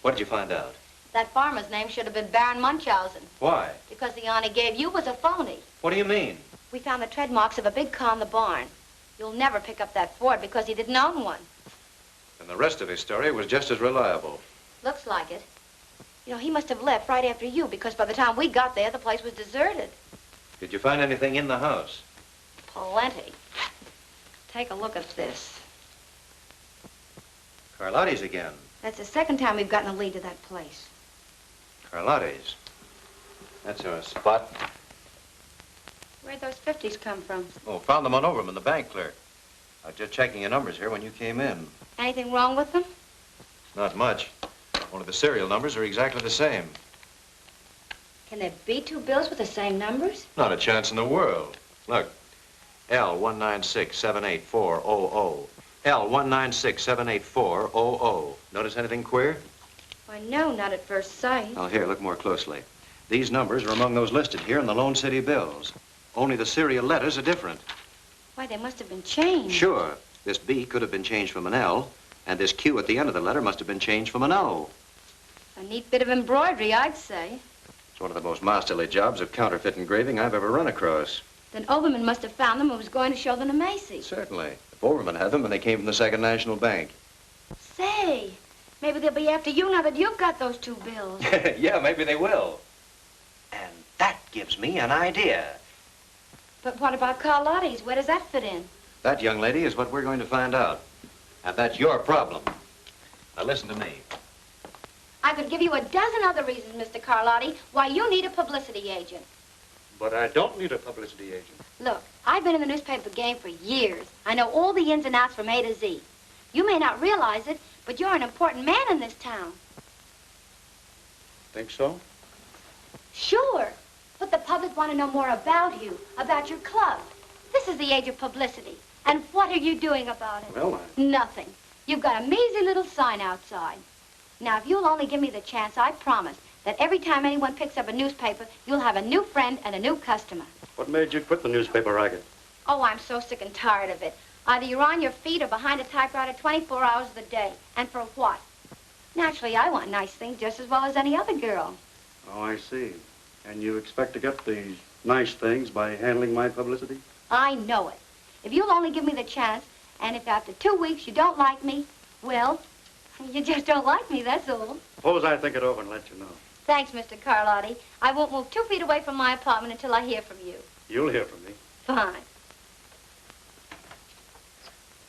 Speaker 3: What did you find out?
Speaker 6: That farmer's name should have been Baron Munchausen,
Speaker 3: Why?
Speaker 6: because the yarn he gave you was a phony.
Speaker 3: What do you mean?
Speaker 6: We found the tread marks of a big car in the barn. You'll never pick up that Ford because he didn't own one.
Speaker 3: And the rest of his story was just as reliable.
Speaker 6: Looks like it. You know, he must have left right after you because by the time we got there, the place was deserted.
Speaker 3: Did you find anything in the house?
Speaker 6: Plenty. Take a look at this.
Speaker 3: Carlotti's again.
Speaker 6: That's the second time we've gotten a lead to that place.
Speaker 3: Carlotti's. That's our spot.
Speaker 6: Where'd those 50s come from?
Speaker 3: Oh, found them on Overman, the bank clerk. I was just checking your numbers here when you came in.
Speaker 6: Anything wrong with them?
Speaker 3: Not much. Only the serial numbers are exactly the same.
Speaker 6: Can there be two bills with the same numbers?
Speaker 3: Not a chance in the world. Look, L196-78400. L196-78400. Notice anything queer?
Speaker 6: Why, no, not at first sight.
Speaker 3: Well, here, look more closely. These numbers are among those listed here in the Lone City bills. Only the serial letters are different.
Speaker 6: Why, they must have been changed.
Speaker 3: Sure. This B could have been changed from an L, and this Q at the end of the letter must have been changed from an O.
Speaker 6: A neat bit of embroidery, I'd say.
Speaker 3: It's one of the most masterly jobs of counterfeit engraving I've ever run across.
Speaker 6: Then Overman must have found them and was going to show them to Macy.
Speaker 3: Certainly. If Overman had them, and they came from the Second National Bank.
Speaker 6: Say, maybe they'll be after you now that you've got those two bills.
Speaker 3: Yeah, maybe they will. And that gives me an idea.
Speaker 6: But what about Carlotti's? Where does that fit in?
Speaker 3: That, young lady, is what we're going to find out. And that's your problem. Now, listen to me.
Speaker 6: I could give you a dozen other reasons, Mr. Carlotti, why you need a publicity agent.
Speaker 9: But I don't need a publicity agent.
Speaker 6: Look, I've been in the newspaper game for years. I know all the ins and outs from A to Z. You may not realize it, but you're an important man in this town.
Speaker 9: Think so?
Speaker 6: Sure. But the public want to know more about you, about your club. This is the age of publicity. And what are you doing about it?
Speaker 9: Well,
Speaker 6: Nothing. You've got a measly little sign outside. Now, if you'll only give me the chance, I promise that every time anyone picks up a newspaper, you'll have a new friend and a new customer.
Speaker 9: what made you quit the newspaper racket?
Speaker 6: Oh, I'm so sick and tired of it. Either you're on your feet or behind a typewriter 24 hours of the day. And for what? Naturally, I want nice things just as well as any other girl.
Speaker 9: Oh, I see. And you expect to get these nice things by handling my publicity?
Speaker 6: I know it. If you'll only give me the chance, and if after 2 weeks you don't like me, well, you just don't like me, that's all.
Speaker 9: Suppose I think it over and let you know.
Speaker 6: Thanks, Mr. Carlotti. I won't move 2 feet away from my apartment until I hear from you.
Speaker 9: You'll hear from me.
Speaker 6: Fine.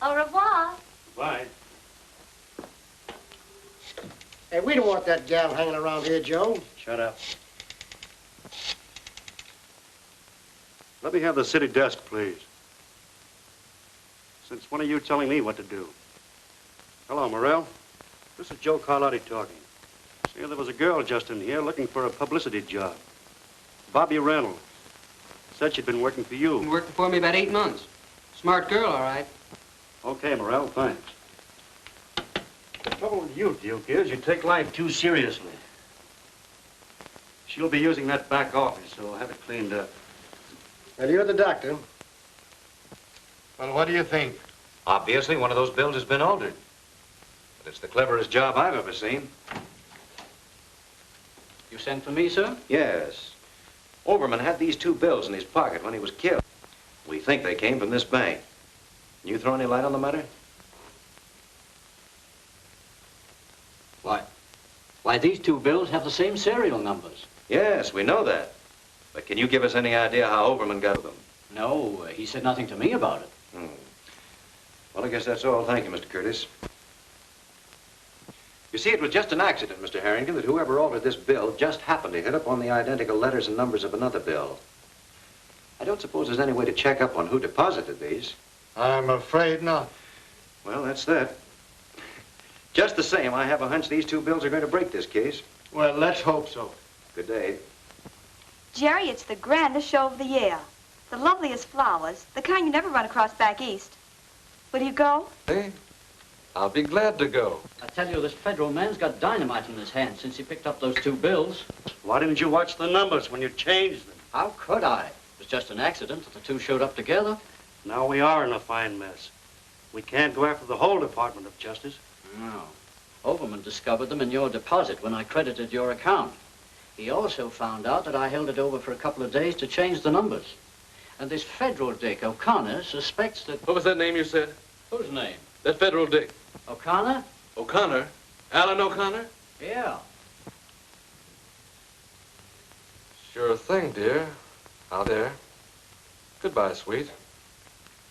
Speaker 6: Au revoir.
Speaker 9: Bye.
Speaker 14: Hey, we don't want that gal hanging around here, Joe.
Speaker 9: Shut up. Let me have the city desk, please. Since when are you telling me what to do? Hello, Morrell. This is Joe Carlotti talking. See, there was a girl just in here looking for a publicity job. Bobby Reynolds. Said she'd been working for you.
Speaker 2: Been working for me about 8 months. Smart girl, all right.
Speaker 9: Okay, Morrell, thanks. The trouble with you, Duke, is you take life too seriously. She'll be using that back office, so I'll have it cleaned up.
Speaker 14: Well, you're the doctor.
Speaker 1: Well, what do you think?
Speaker 3: Obviously, one of those bills has been altered. But it's the cleverest job I've ever seen.
Speaker 2: You sent for me, sir?
Speaker 3: Yes. Overman had these 2 bills in his pocket when he was killed. We think they came from this bank. Can you throw any light on the matter?
Speaker 2: Why, these 2 bills have the same serial numbers.
Speaker 3: Yes, we know that. But can you give us any idea how Overman got them?
Speaker 2: No, he said nothing to me about it.
Speaker 3: Well, I guess that's all. Thank you, Mr. Curtis. You see, it was just an accident, Mr. Harrington, that whoever altered this bill just happened to hit upon the identical letters and numbers of another bill. I don't suppose there's any way to check up on who deposited these.
Speaker 14: I'm afraid not.
Speaker 3: Well, that's that. Just the same, I have a hunch these 2 bills are going to break this case.
Speaker 14: Well, let's hope so.
Speaker 3: Good day.
Speaker 4: Jerry, it's the grandest show of the year. The loveliest flowers, the kind you never run across back east. Will you go?
Speaker 8: Hey, I'll be glad to go.
Speaker 2: I tell you, this federal man's got dynamite in his hand since he picked up those 2 bills.
Speaker 9: Why didn't you watch the numbers when you changed them?
Speaker 2: How could I? It was just an accident that the 2 showed up together.
Speaker 9: Now we are in a fine mess. We can't go after the whole Department of Justice.
Speaker 2: No. Overman discovered them in your deposit when I credited your account. He also found out that I held it over for a couple of days to change the numbers. And this federal dick, O'Connor, suspects that...
Speaker 8: What was that name you said?
Speaker 2: Whose name?
Speaker 8: That federal dick.
Speaker 2: O'Connor?
Speaker 8: O'Connor? Alan O'Connor?
Speaker 2: Yeah.
Speaker 8: Sure thing, dear. Out there. Goodbye, sweet.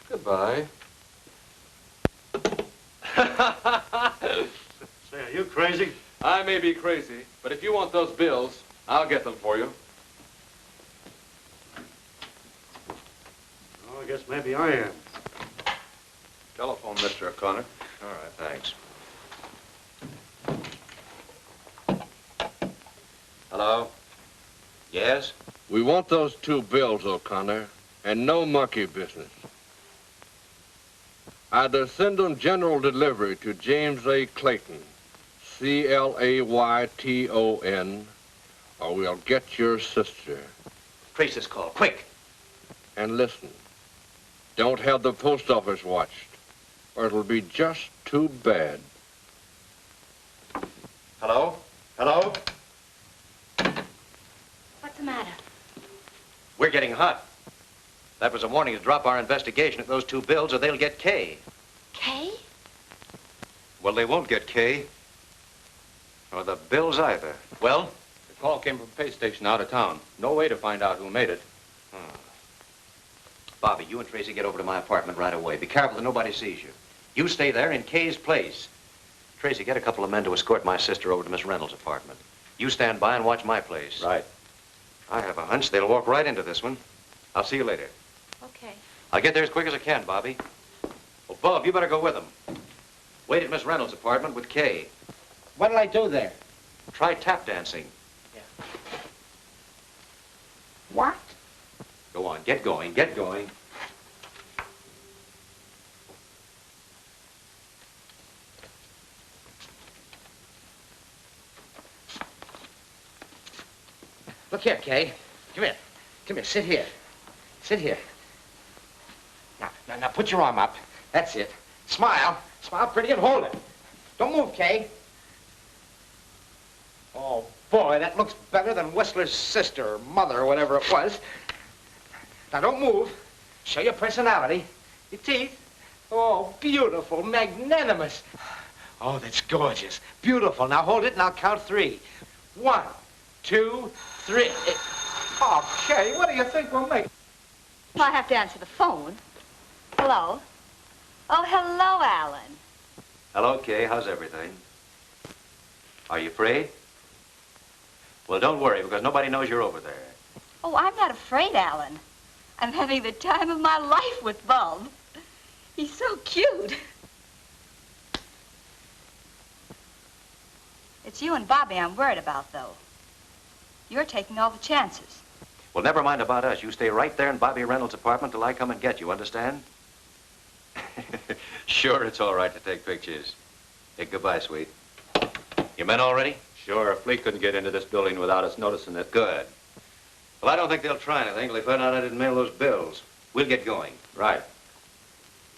Speaker 8: Goodbye.
Speaker 9: Say, are you crazy?
Speaker 8: I may be crazy, but if you want those bills, I'll get them for you.
Speaker 9: Oh, I guess maybe I am.
Speaker 8: Telephone, Mr. O'Connor.
Speaker 3: All right, thanks. Hello? Yes?
Speaker 8: We want those 2 bills, O'Connor, and no monkey business. Either send them general delivery to James A. Clayton, Clayton, or we'll get your sister.
Speaker 3: Trace this call, quick.
Speaker 8: And listen, don't have the post office watched, or it'll be just too bad.
Speaker 3: Hello? Hello?
Speaker 6: What's the matter?
Speaker 3: We're getting hot. That was a warning to drop our investigation at those two bills or they'll get K.
Speaker 6: Kay?
Speaker 3: Well, they won't get K. Or the bills either. Well?
Speaker 19: The call came from a pay station out of town. No way to find out who made it.
Speaker 3: Bobby, you and Tracy get over to my apartment right away. Be careful that nobody sees you. You stay there in Kay's place. Tracy, get a couple of men to escort my sister over to Miss Reynolds' apartment. You stand by and watch my place.
Speaker 19: Right.
Speaker 3: I have a hunch they'll walk right into this one. I'll see you later.
Speaker 6: Okay.
Speaker 3: I'll get there as quick as I can, Bobby. Well, Bob, you better go with them. Wait at Miss Reynolds' apartment with Kay.
Speaker 11: What'll I do there?
Speaker 3: Try tap dancing.
Speaker 11: What?
Speaker 3: Go on, get going, get going.
Speaker 7: Look here, Kay. Come here. Come here. Sit here. Sit here. Now, put your arm up. That's it. Smile. Smile pretty and hold it. Don't move, Kay. Oh, boy, that looks better than Whistler's sister or mother or whatever it was. Now, don't move. Show your personality. Your teeth. Oh, beautiful, magnanimous. Oh, that's gorgeous. Beautiful. Now, hold it and I'll count 3. 1, 2, 3. Oh, Kay, what do you think we'll make?
Speaker 4: I have to answer the phone. Hello? Oh, hello, Alan.
Speaker 3: Hello, Kay. How's everything? Are you afraid? Well, don't worry, because nobody knows you're over there.
Speaker 4: Oh, I'm not afraid, Alan. I'm having the time of my life with Bub. He's so cute. It's you and Bobby I'm worried about, though. You're taking all the chances.
Speaker 3: Well, never mind about us. You stay right there in Bobby Reynolds' apartment till I come and get you, understand? Sure, it's all right to take pictures. Hey, goodbye, sweet. Your men all ready?
Speaker 19: Sure, a fleet couldn't get into this building without us noticing it.
Speaker 3: Good. Well, I don't think they'll try anything till they find out I didn't mail those bills. We'll get going.
Speaker 19: Right.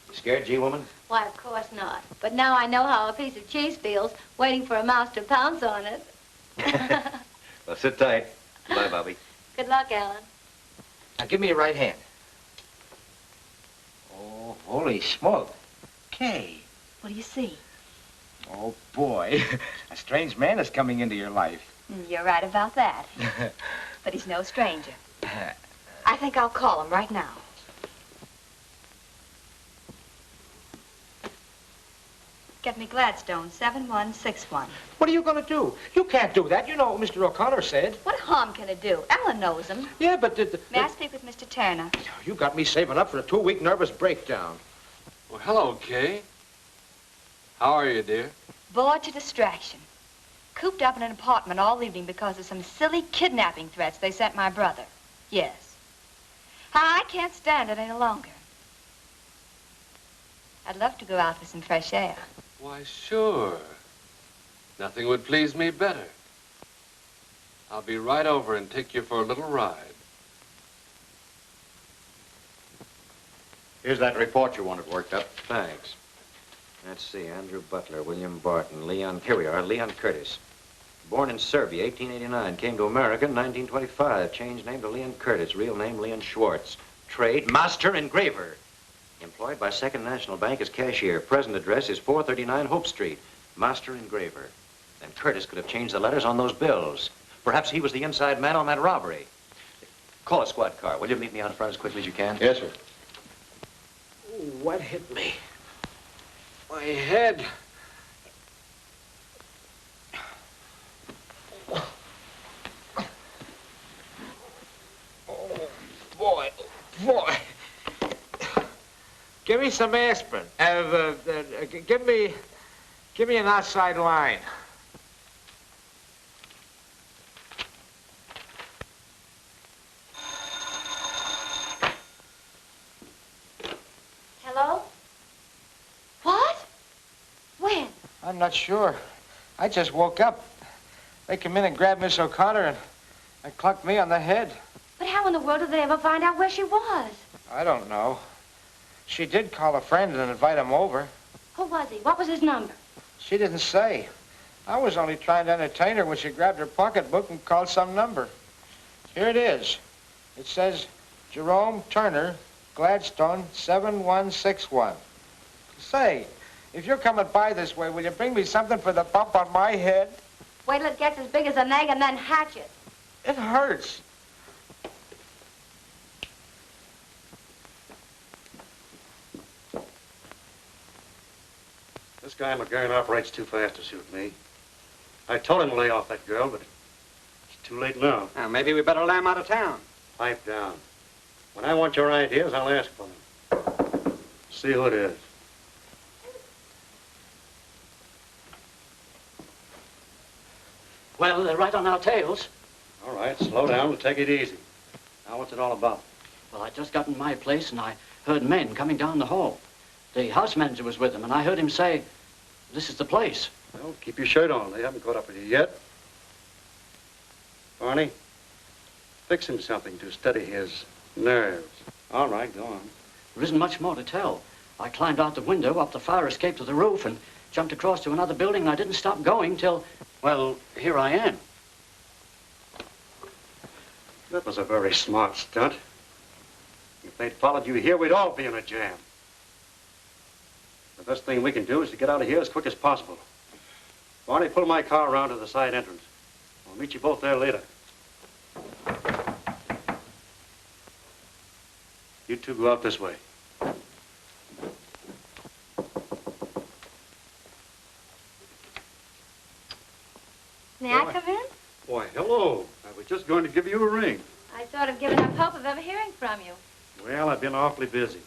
Speaker 3: You scared, G-woman?
Speaker 6: Why, of course not. But now I know how a piece of cheese feels, waiting for a mouse to pounce on it.
Speaker 3: Well, sit tight. Goodbye, Bobby.
Speaker 6: Good luck, Alan.
Speaker 7: Now, give me your right hand. Oh, holy smoke. Kay.
Speaker 4: What do you see?
Speaker 7: Oh, boy. A strange man is coming into your life.
Speaker 4: You're right about that. But he's no stranger. I think I'll call him right now. Get me Gladstone, 7161.
Speaker 7: What are you going to do? You can't do that. You know what Mr. O'Connor said.
Speaker 4: What harm can it do? Alan knows him.
Speaker 7: Yeah, but...
Speaker 4: May I speak with Mr. Turner?
Speaker 7: You got me saving up for a 2-week nervous breakdown.
Speaker 8: Well, hello, Kay. How are you, dear?
Speaker 4: Bored to distraction. Cooped up in an apartment all evening because of some silly kidnapping threats they sent my brother. Yes. I can't stand it any longer. I'd love to go out for some fresh air.
Speaker 8: Why, sure. Nothing would please me better. I'll be right over and take you for a little ride.
Speaker 3: Here's that report you wanted worked up. Thanks. Let's see, Andrew Butler, William Barton, Leon... Here we are, Leon Curtis. Born in Serbia, 1889. Came to America in 1925. Changed name to Leon Curtis. Real name, Leon Schwartz. Trade, master engraver. Employed by Second National Bank as cashier. Present address is 439 Hope Street. Master engraver. Then Curtis could have changed the letters on those bills. Perhaps he was the inside man on that robbery. Call a squad car. Will you meet me out front as quickly as you can?
Speaker 19: Yes, sir.
Speaker 11: What hit me? My head. Oh, boy. Boy. Give me some aspirin. Give me an outside line.
Speaker 7: I'm not sure. I just woke up. They come in and grabbed Miss O'Connor and clunked me on the head.
Speaker 6: But how in the world did they ever find out where she was?
Speaker 7: I don't know. She did call a friend and invite him over.
Speaker 6: Who was he? What was his number?
Speaker 7: She didn't say. I was only trying to entertain her when she grabbed her pocketbook and called some number. Here it is. It says, Jerome Turner, Gladstone, 7161. Say, if you're coming by this way, will you bring me something for the bump on my head?
Speaker 6: Wait till it gets as big as an egg and then hatch it.
Speaker 7: It hurts.
Speaker 9: This guy McGurn operates too fast to suit me. I told him to lay off that girl, but it's too late now.
Speaker 10: Now, maybe we better lay him out of town.
Speaker 9: Pipe down. When I want your ideas, I'll ask for them. See who it is.
Speaker 2: Well, they're right on our tails.
Speaker 9: All right, slow down and take it easy. Now, what's it all about?
Speaker 2: Well, I just got in my place and I heard men coming down the hall. The house manager was with them, and I heard him say, this is the place.
Speaker 9: Well, keep your shirt on. They haven't caught up with you yet. Barney, fix him something to steady his nerves. All right, go on.
Speaker 2: There isn't much more to tell. I climbed out the window, up the fire escape to the roof, and jumped across to another building, and I didn't stop going till, well, here I am.
Speaker 9: That was a very smart stunt. If they'd followed you here, we'd all be in a jam. The best thing we can do is to get out of here as quick as possible. Barney, pull my car around to the side entrance. I'll meet you both there later. You two go out this way.
Speaker 6: May I come in?
Speaker 9: Why, hello. I was just going to give you a ring.
Speaker 6: I sort of given up hope of ever hearing from you.
Speaker 9: Well, I've been awfully busy.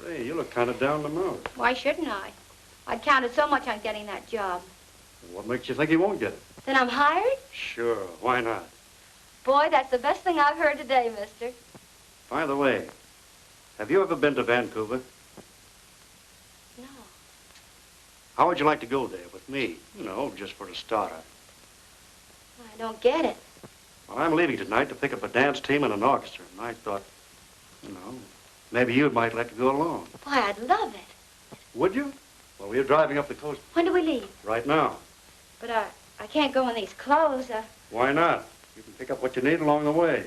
Speaker 9: Say, you look kind of down the mouth.
Speaker 6: Why shouldn't I? I'd counted so much on getting that job.
Speaker 9: What makes you think you won't get it?
Speaker 6: Then I'm hired?
Speaker 9: Sure, why not?
Speaker 6: Boy, that's the best thing I've heard today, mister.
Speaker 9: By the way, have you ever been to Vancouver?
Speaker 6: No.
Speaker 9: How would you like to go there with me? You know, just for a starter.
Speaker 6: I don't get it.
Speaker 9: Well, I'm leaving tonight to pick up a dance team and an orchestra, and I thought, you know, maybe you might like to go along.
Speaker 6: Why, I'd love it.
Speaker 9: Would you? Well, we're driving up the coast
Speaker 6: When do we leave?
Speaker 9: right now.
Speaker 6: But I can't go in these clothes.
Speaker 9: Why not? You can pick up what you need along the way.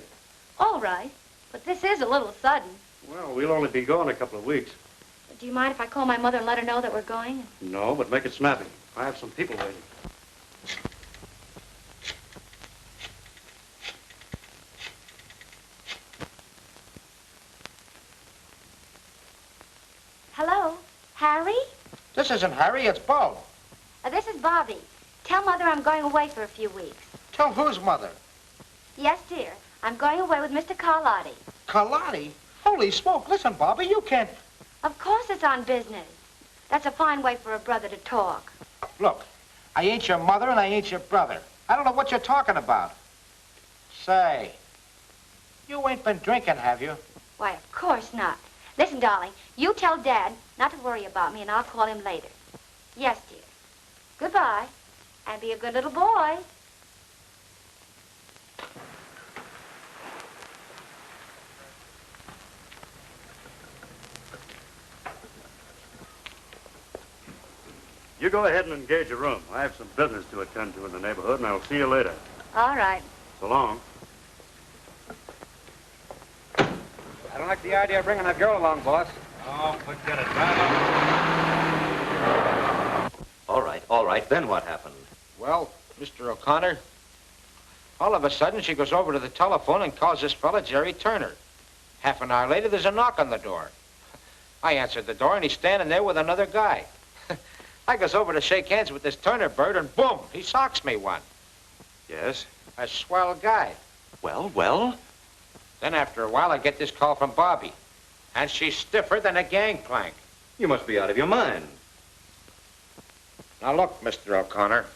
Speaker 6: All right. But this is a little sudden.
Speaker 9: Well, we'll only be gone a couple of weeks.
Speaker 6: Do you mind if I call my mother and let her know that we're going?
Speaker 9: No, but make it snappy. I have some people waiting.
Speaker 6: Hello? Harry?
Speaker 7: This isn't Harry, it's Bo.
Speaker 6: This is Bobby. Tell Mother I'm going away for a few weeks.
Speaker 7: Tell whose mother?
Speaker 6: Yes, dear. I'm going away with Mr. Carlotti.
Speaker 7: Carlotti? Holy smoke, listen, Bobby, you can't...
Speaker 6: Of course it's on business. That's a fine way for a brother to talk.
Speaker 7: Look, I ain't your mother and I ain't your brother. I don't know what you're talking about. Say, you ain't been drinking, have you?
Speaker 6: Why, of course not. Listen, darling, you tell Dad not to worry about me and I'll call him later. Yes, dear. Goodbye. And be a good little boy.
Speaker 9: You go ahead and engage a room. I have some business to attend to in the neighborhood, and I'll see you later.
Speaker 6: All right.
Speaker 9: So long.
Speaker 10: I don't like the idea of bringing that girl along, boss.
Speaker 9: Oh, forget it.
Speaker 3: All right. Then what happened?
Speaker 7: Well, Mr. O'Connor, all of a sudden she goes over to the telephone and calls this fella Jerry Turner. Half an hour later, there's a knock on the door. I answered the door, and he's standing there with another guy. I goes over to shake hands with this Turner bird, and boom, he socks me one.
Speaker 3: Yes?
Speaker 7: A swell guy.
Speaker 3: Well?
Speaker 7: Then after a while, I get this call from Bobby. And she's stiffer than a gangplank.
Speaker 3: You must be out of your mind.
Speaker 7: Now look, Mr. O'Connor.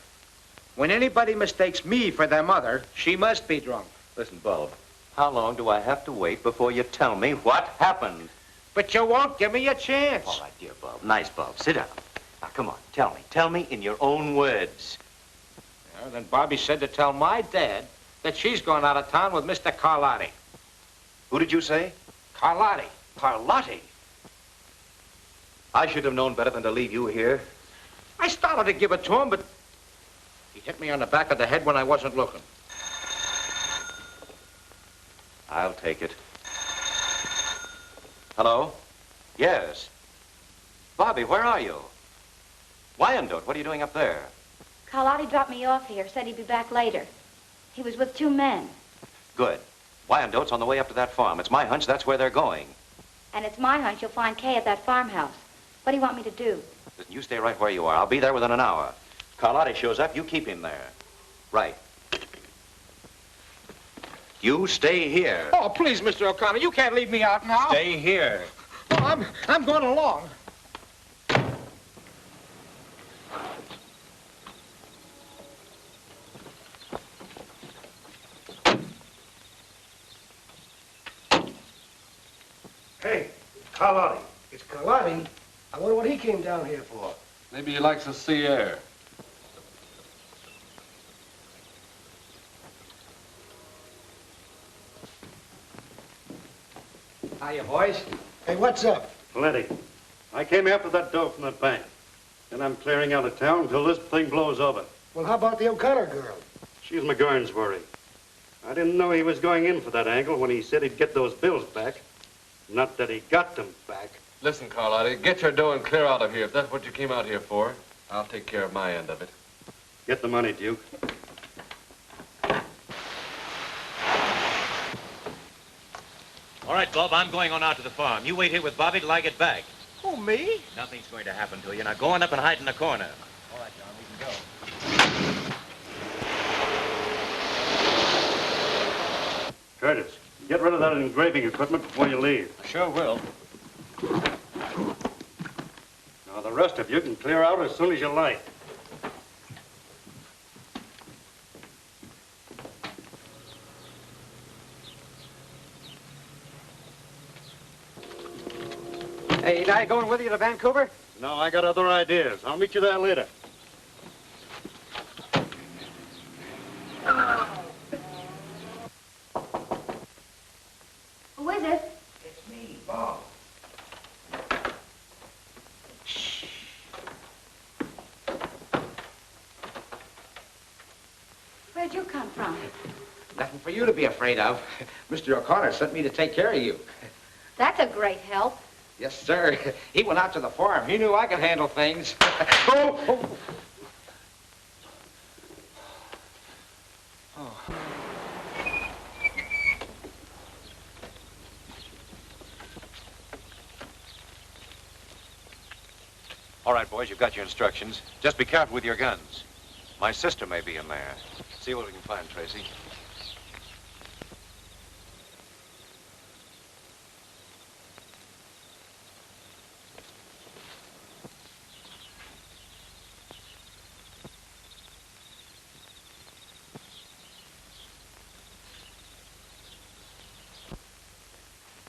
Speaker 7: When anybody mistakes me for their mother, she must be drunk.
Speaker 3: Listen, Bob, how long do I have to wait before you tell me what happened?
Speaker 7: But you won't give me a chance.
Speaker 3: All right, dear Bob. Nice, Bob. Sit down. Now, come on, tell me. Tell me in your own words.
Speaker 7: Yeah, then Bobby said to tell my dad that she's going out of town with Mr. Carlotti.
Speaker 3: Who did you say?
Speaker 7: Carlotti.
Speaker 3: Carlotti? I should have known better than to leave you here.
Speaker 7: I started to give it to him, but he hit me on the back of the head when I wasn't looking.
Speaker 3: I'll take it. Hello? Yes. Bobby, where are you? Wyandotte, what are you doing up there?
Speaker 6: Carlotti dropped me off here, said he'd be back later. He was with 2 men.
Speaker 3: Good. Wyandotte's on the way up to that farm. It's my hunch that's where they're going.
Speaker 6: And it's my hunch you'll find Kay at that farmhouse. What do you want me to do?
Speaker 3: Listen, you stay right where you are. I'll be there within an hour. Carlotti shows up, you keep him there. Right. You stay here.
Speaker 11: Oh, please, Mr. O'Connor, you can't leave me out now.
Speaker 3: Stay here.
Speaker 11: Oh, I'm going along.
Speaker 9: Hey, Carlotti.
Speaker 20: It's Carlotti. I wonder what he came down here for.
Speaker 8: Maybe he likes the sea air.
Speaker 20: Hiya, boys. Hey, what's up?
Speaker 9: Plenty. I came after that dough from the bank. And I'm clearing out of town until this thing blows over.
Speaker 20: Well, how about the O'Connor girl?
Speaker 9: She's McGurn's worry. I didn't know he was going in for that angle when he said he'd get those bills back. Not that he got them back.
Speaker 8: Listen, Carlotti, get your dough and clear out of here. If that's what you came out here for, I'll take care of my end of it.
Speaker 9: Get the money, Duke.
Speaker 3: All right, Bob, I'm going on out to the farm. You wait here with Bobby till I get back.
Speaker 11: Oh, me?
Speaker 3: Nothing's going to happen to you. Now go on up and hide in the corner.
Speaker 11: All right, John, we can go.
Speaker 9: Curtis, get rid of that engraving equipment before you leave.
Speaker 3: Sure will.
Speaker 9: Now, the rest of you can clear out as soon as you like.
Speaker 10: Hey, ain't I going with you to Vancouver?
Speaker 9: No, I got other ideas. I'll meet you there later.
Speaker 6: Who is it?
Speaker 20: It's me, Bob.
Speaker 6: Where'd you come from?
Speaker 7: Nothing for you to be afraid of. Mr. O'Connor sent me to take care of you.
Speaker 6: That's a great help.
Speaker 7: Yes, sir. He went out to the farm. He knew I could handle things. Oh.
Speaker 3: All right, boys, you've got your instructions. Just be careful with your guns. My sister may be in there. See what we can find, Tracy.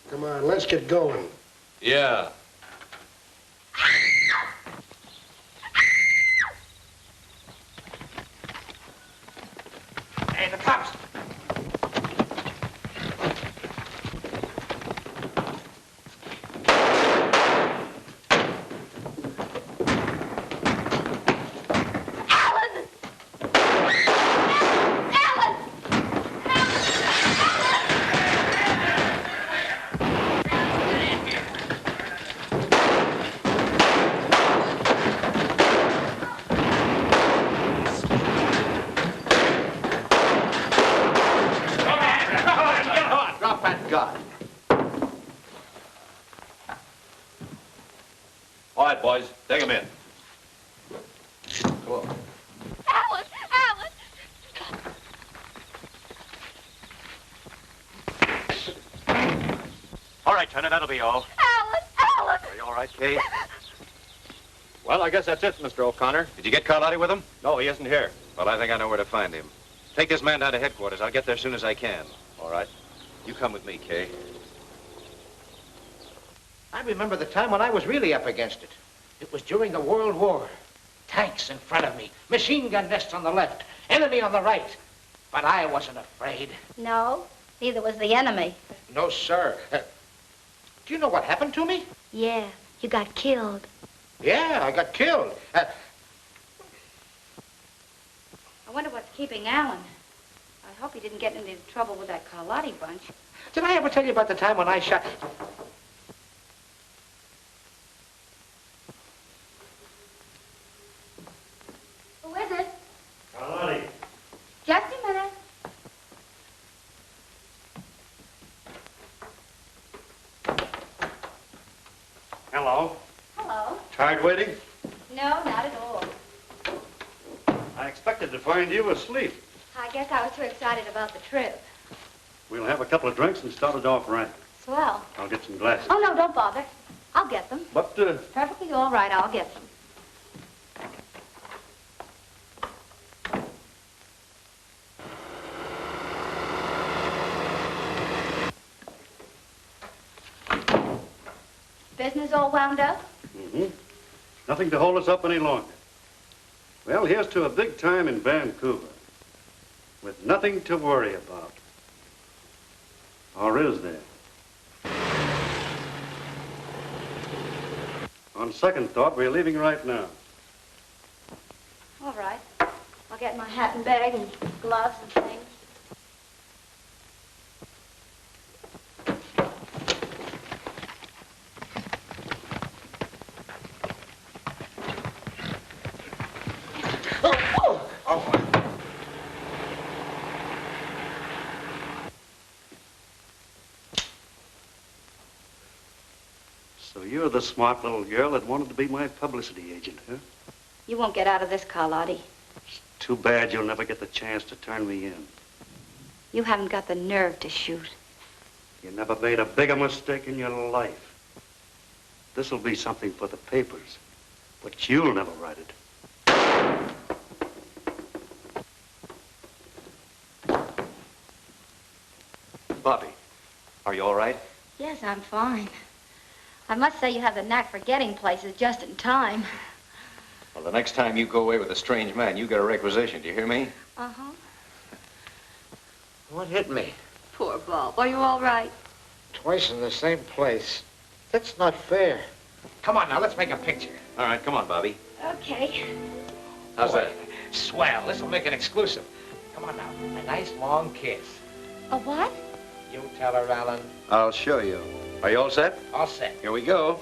Speaker 20: Come on, let's get going.
Speaker 8: Yeah.
Speaker 11: Hey, the cops.
Speaker 7: Drop that gun.
Speaker 19: All right, boys, take him in.
Speaker 7: Come on.
Speaker 18: Alan! Alan!
Speaker 3: All right, Turner, that'll be all.
Speaker 18: Alan! Alan!
Speaker 3: Are you all right, Kay?
Speaker 19: Well, I guess that's it, Mr. O'Connor.
Speaker 3: Did you get Carlotti with him?
Speaker 19: No, he isn't here.
Speaker 3: Well, I think I know where to find him. Take this man down to headquarters. I'll get there as soon as I can.
Speaker 19: All right.
Speaker 3: You come with me, Kay.
Speaker 7: I remember the time when I was really up against it.
Speaker 11: It was during the World War. Tanks in front of me, machine gun nests on the left, enemy on the right. But I wasn't afraid.
Speaker 6: No, neither was the enemy.
Speaker 11: No, sir. Do you know what happened to me?
Speaker 6: Yeah, you got killed.
Speaker 11: Yeah, I got killed.
Speaker 6: I wonder what's keeping Alan. I hope he didn't get into trouble with that Carlotti bunch.
Speaker 11: Did I ever tell you about the time when I shot...
Speaker 6: Who is it?
Speaker 9: Carlotti.
Speaker 6: Just a minute.
Speaker 9: Hello.
Speaker 6: Hello.
Speaker 9: Tired waiting?
Speaker 6: No, not at all.
Speaker 9: I expected to find you asleep.
Speaker 6: I guess I was too excited about the trip.
Speaker 9: We'll have a couple of drinks and start it off right.
Speaker 6: Swell.
Speaker 9: I'll get some glasses.
Speaker 6: Oh, no, don't bother. I'll get them.
Speaker 9: But,
Speaker 6: Perfectly all right, I'll get them. Business all wound up?
Speaker 9: mm-hmm. Nothing to hold us up any longer. Well, here's to a big time in Vancouver. With nothing to worry about. Or is there? On second thought, we're leaving right now.
Speaker 6: All right. I'll get my hat and bag and gloves and things.
Speaker 9: So you're the smart little girl that wanted to be my publicity agent, huh?
Speaker 6: You won't get out of this, Carlotti.
Speaker 9: Too bad you'll never get the chance to turn me in.
Speaker 6: You haven't got the nerve to shoot.
Speaker 9: You never made a bigger mistake in your life. This'll be something for the papers, but you'll never write it.
Speaker 3: Bobby, are you all right?
Speaker 6: Yes, I'm fine. I must say you have the knack for getting places just in time.
Speaker 3: Well, the next time you go away with a strange man, you get a requisition. Do you hear me?
Speaker 6: Uh-huh.
Speaker 11: What hit me?
Speaker 6: Poor Bob. Are you all right?
Speaker 11: Twice in the same place. That's not fair. Come on now, let's make a picture.
Speaker 3: All right, come on, Bobby.
Speaker 6: Okay.
Speaker 3: How's
Speaker 11: Boy,
Speaker 3: that?
Speaker 11: Swell. This'll make it exclusive. Come on now. A nice long kiss.
Speaker 6: A what?
Speaker 11: You tell her, Alan.
Speaker 3: I'll show you. Are you all set?
Speaker 11: All set.
Speaker 3: Here we go.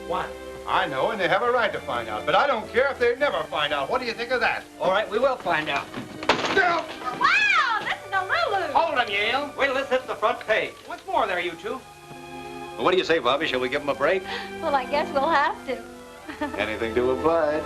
Speaker 11: One.
Speaker 13: I know, and they have a right to find out, but I don't care if they never find out. What do you think of that?
Speaker 10: All right, we will find out.
Speaker 13: Still.
Speaker 6: Wow, this is a Lulu.
Speaker 10: Hold him, Yale. Wait till this hits the front page. What's more there, you two?
Speaker 3: Well, what do you say, Bobby? Shall we give him a break?
Speaker 6: Well, I guess we'll have to.
Speaker 3: Anything to oblige.